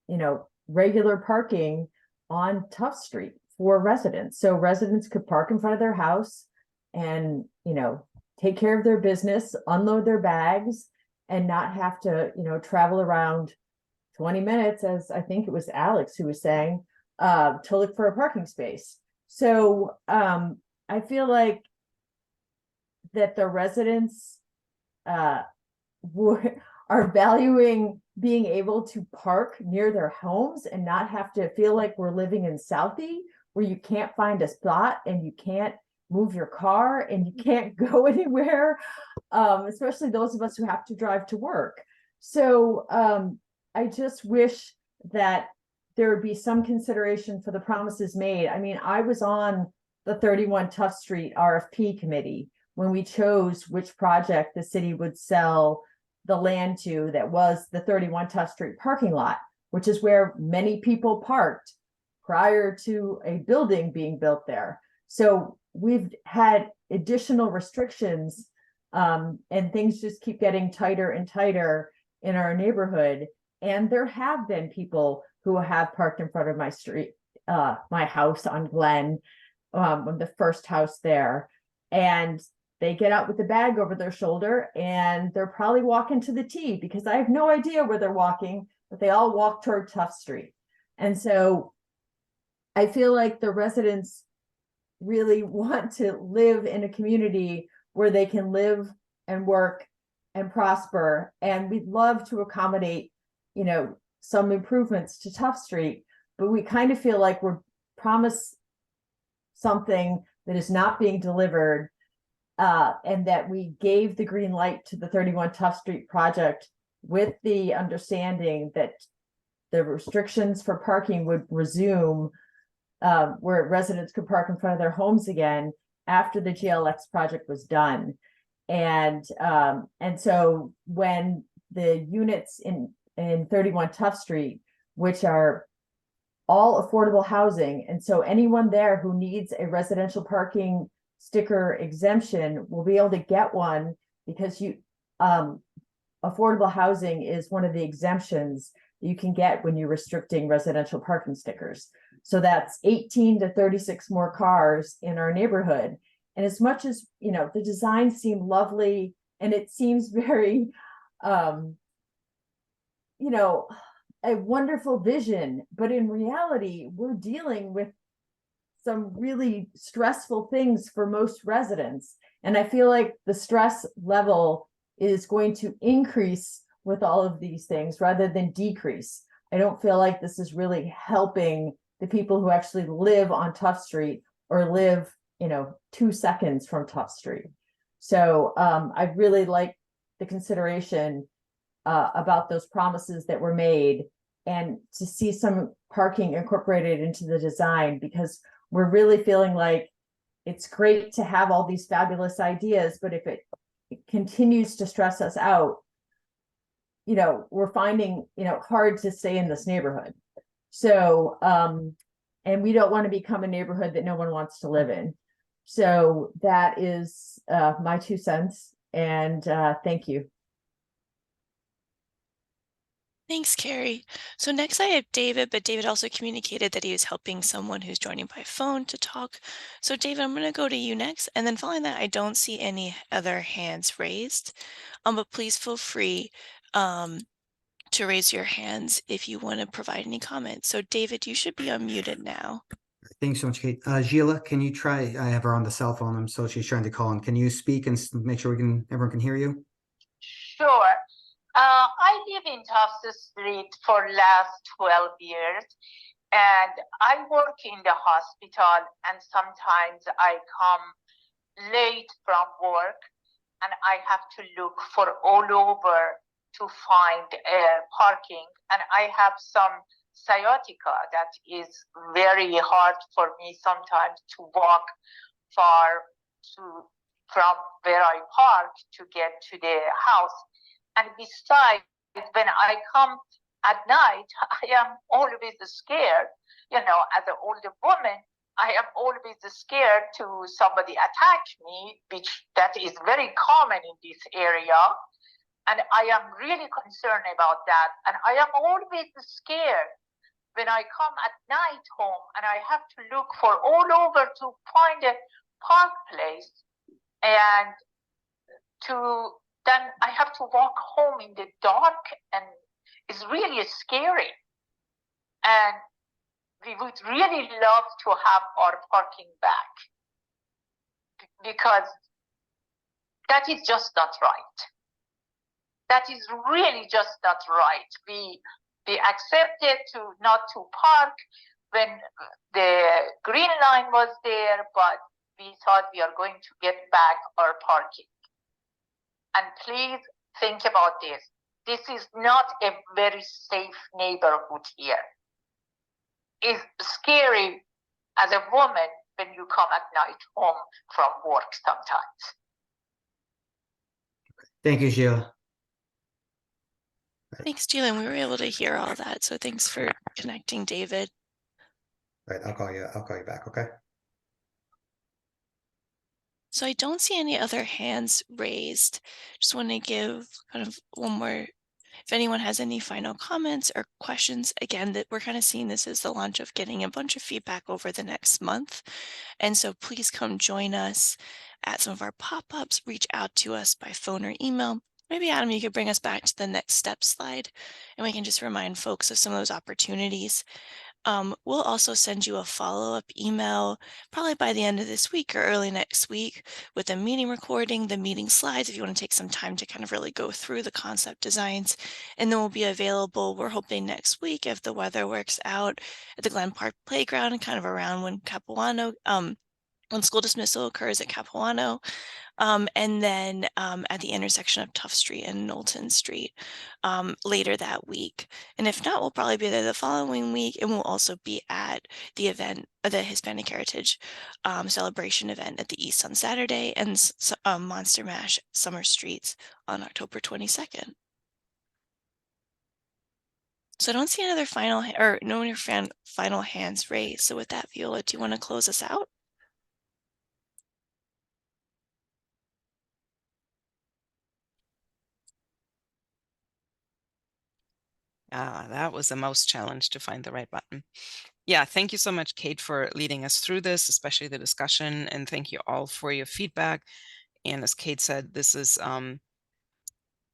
know, regular parking on Tufts Street for residents. So residents could park in front of their house and, you know, take care of their business, unload their bags, and not have to, you know, travel around 20 minutes, as I think it was Alex who was saying, to look for a parking space. So I feel like that the residents are valuing being able to park near their homes and not have to feel like we're living in Southie, where you can't find a spot and you can't move your car and you can't go anywhere, especially those of us who have to drive to work. So I just wish that there would be some consideration for the promises made. I mean, I was on the 31 Tufts Street RFP committee when we chose which project the city would sell the land to, that was the 31 Tufts Street parking lot, which is where many people parked prior to a building being built there. So we've had additional restrictions, and things just keep getting tighter and tighter in our neighborhood. And there have been people who have parked in front of my street, my house on Glen, the first house there, and they get out with the bag over their shoulder and they're probably walking to the T, because I have no idea where they're walking, but they all walk toward Tufts Street. And so I feel like the residents really want to live in a community where they can live and work and prosper. And we'd love to accommodate, you know, some improvements to Tufts Street, but we kind of feel like we're promised something that is not being delivered, and that we gave the green light to the 31 Tufts Street project with the understanding that the restrictions for parking would resume, where residents could park in front of their homes again after the GLX project was done. And so when the units in 31 Tufts Street, which are all affordable housing, and so anyone there who needs a residential parking sticker exemption will be able to get one, because affordable housing is one of the exemptions you can get when you're restricting residential parking stickers. So that's 18 to 36 more cars in our neighborhood. And as much as, you know, the design seemed lovely and it seems very, you know, a wonderful vision, but in reality, we're dealing with some really stressful things for most residents. And I feel like the stress level is going to increase with all of these things rather than decrease. I don't feel like this is really helping the people who actually live on Tufts Street or live, 2 seconds from Tufts Street. So I really like the consideration about those promises that were made, and to see some parking incorporated into the design, because we're really feeling like it's great to have all these fabulous ideas, but if it continues to stress us out, we're finding, hard to stay in this neighborhood. So, and we don't want to become a neighborhood that no one wants to live in. So that is my 2 cents. And thank you. Thanks, Carrie. So next I have David, but David also communicated that he was helping someone who's joining by phone to talk. So David, I'm going to go to you next. And then following that, I don't see any other hands raised. But please feel free to raise your hands if you want to provide any comments. So David, you should be unmuted now. Thanks so much, Kate. Gila, can you try? I have her on the cell phone, so she's trying to call in. Can you speak and make sure everyone can hear you? Sure. I live in Tufts Street for last 12 years, and I work in the hospital, and sometimes I come late from work, and I have to look for all over to find parking, and I have some sciatica that is very hard for me sometimes to walk far from where I park to get to the house. And besides, when I come at night, I am always scared. As an older woman, I am always scared to somebody attack me, which that is very common in this area. And I am really concerned about that. And I am always scared when I come at night home and I have to look for all over to find a park place. And then I have to walk home in the dark, and it's really scary. And we would really love to have our parking back, because that is just not right. That is really just not right. We accepted not to park when the green line was there, but we thought we are going to get back our parking. And please think about this. This is not a very safe neighborhood here. It's scary as a woman when you come at night home from work sometimes. Thank you, Sheila. Thanks, Jalen. We were able to hear all that. So thanks for connecting, David. All right, I'll call you back, okay? So I don't see any other hands raised. Just want to give kind of one more, if anyone has any final comments or questions, again, that we're kind of seeing this as the launch of getting a bunch of feedback over the next month. And so please come join us at some of our pop-ups, reach out to us by phone or email. Maybe Adam, you could bring us back to the next step slide, and we can just remind folks of some of those opportunities. We'll also send you a follow-up email probably by the end of this week or early next week with a meeting recording, the meeting slides, if you want to take some time to kind of really go through the concept designs. And then we'll be available, we're hoping next week, if the weather works out, at the Glen Park Playground, kind of around when when school dismissal occurs at Capuano. And then at the intersection of Tufts Street and Knowlton Street later that week. And if not, we'll probably be there the following week, and we'll also be at the event, the Hispanic Heritage celebration event at the East on Saturday, and Monster Mash Summer Streets on October 22nd. So I don't see another final hands raised. So with that, Viola, do you want to close us out? That was the most challenge to find the right button. Yeah, thank you so much, Kate, for leading us through this, especially the discussion, and thank you all for your feedback. And as Kate said, this is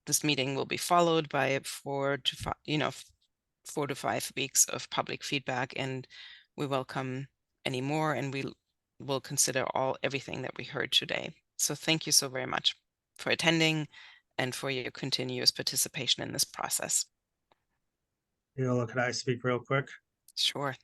this meeting will be followed by 4 to 5 weeks of public feedback, and we welcome any more, and we will consider everything that we heard today. So thank you so very much for attending and for your continuous participation in this process. Could I speak real quick? Sure.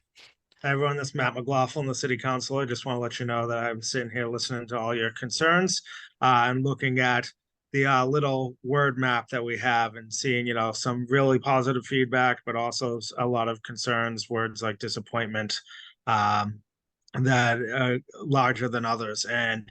Hi, everyone, this is Matt McLaughlin, the city councilor. I just want to let you know that I'm sitting here listening to all your concerns. I'm looking at the little word map that we have and seeing, some really positive feedback, but also a lot of concerns, words like disappointment, that larger than others. And,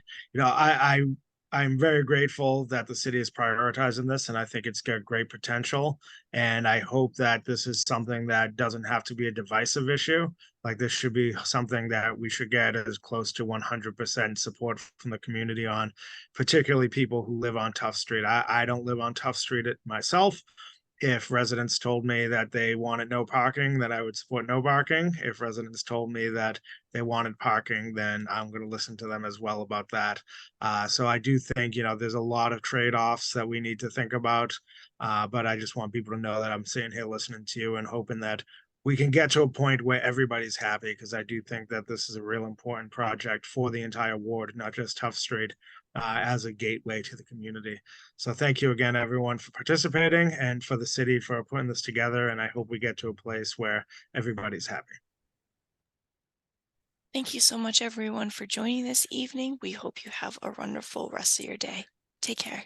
I'm very grateful that the city is prioritizing this, and I think it's got great potential. And I hope that this is something that doesn't have to be a divisive issue. Like, this should be something that we should get as close to 100% support from the community on, particularly people who live on Tufts Street. I don't live on Tufts Street myself. If residents told me that they wanted no parking, then I would support no parking. If residents told me that they wanted parking, then I'm going to listen to them as well about that. So I do think, there's a lot of trade-offs that we need to think about. But I just want people to know that I'm sitting here listening to you and hoping that we can get to a point where everybody's happy, because I do think that this is a real important project for the entire ward, not just Tufts Street, as a gateway to the community. So thank you again, everyone, for participating, and for the city for putting this together. And I hope we get to a place where everybody's happy. Thank you so much, everyone, for joining this evening. We hope you have a wonderful rest of your day. Take care.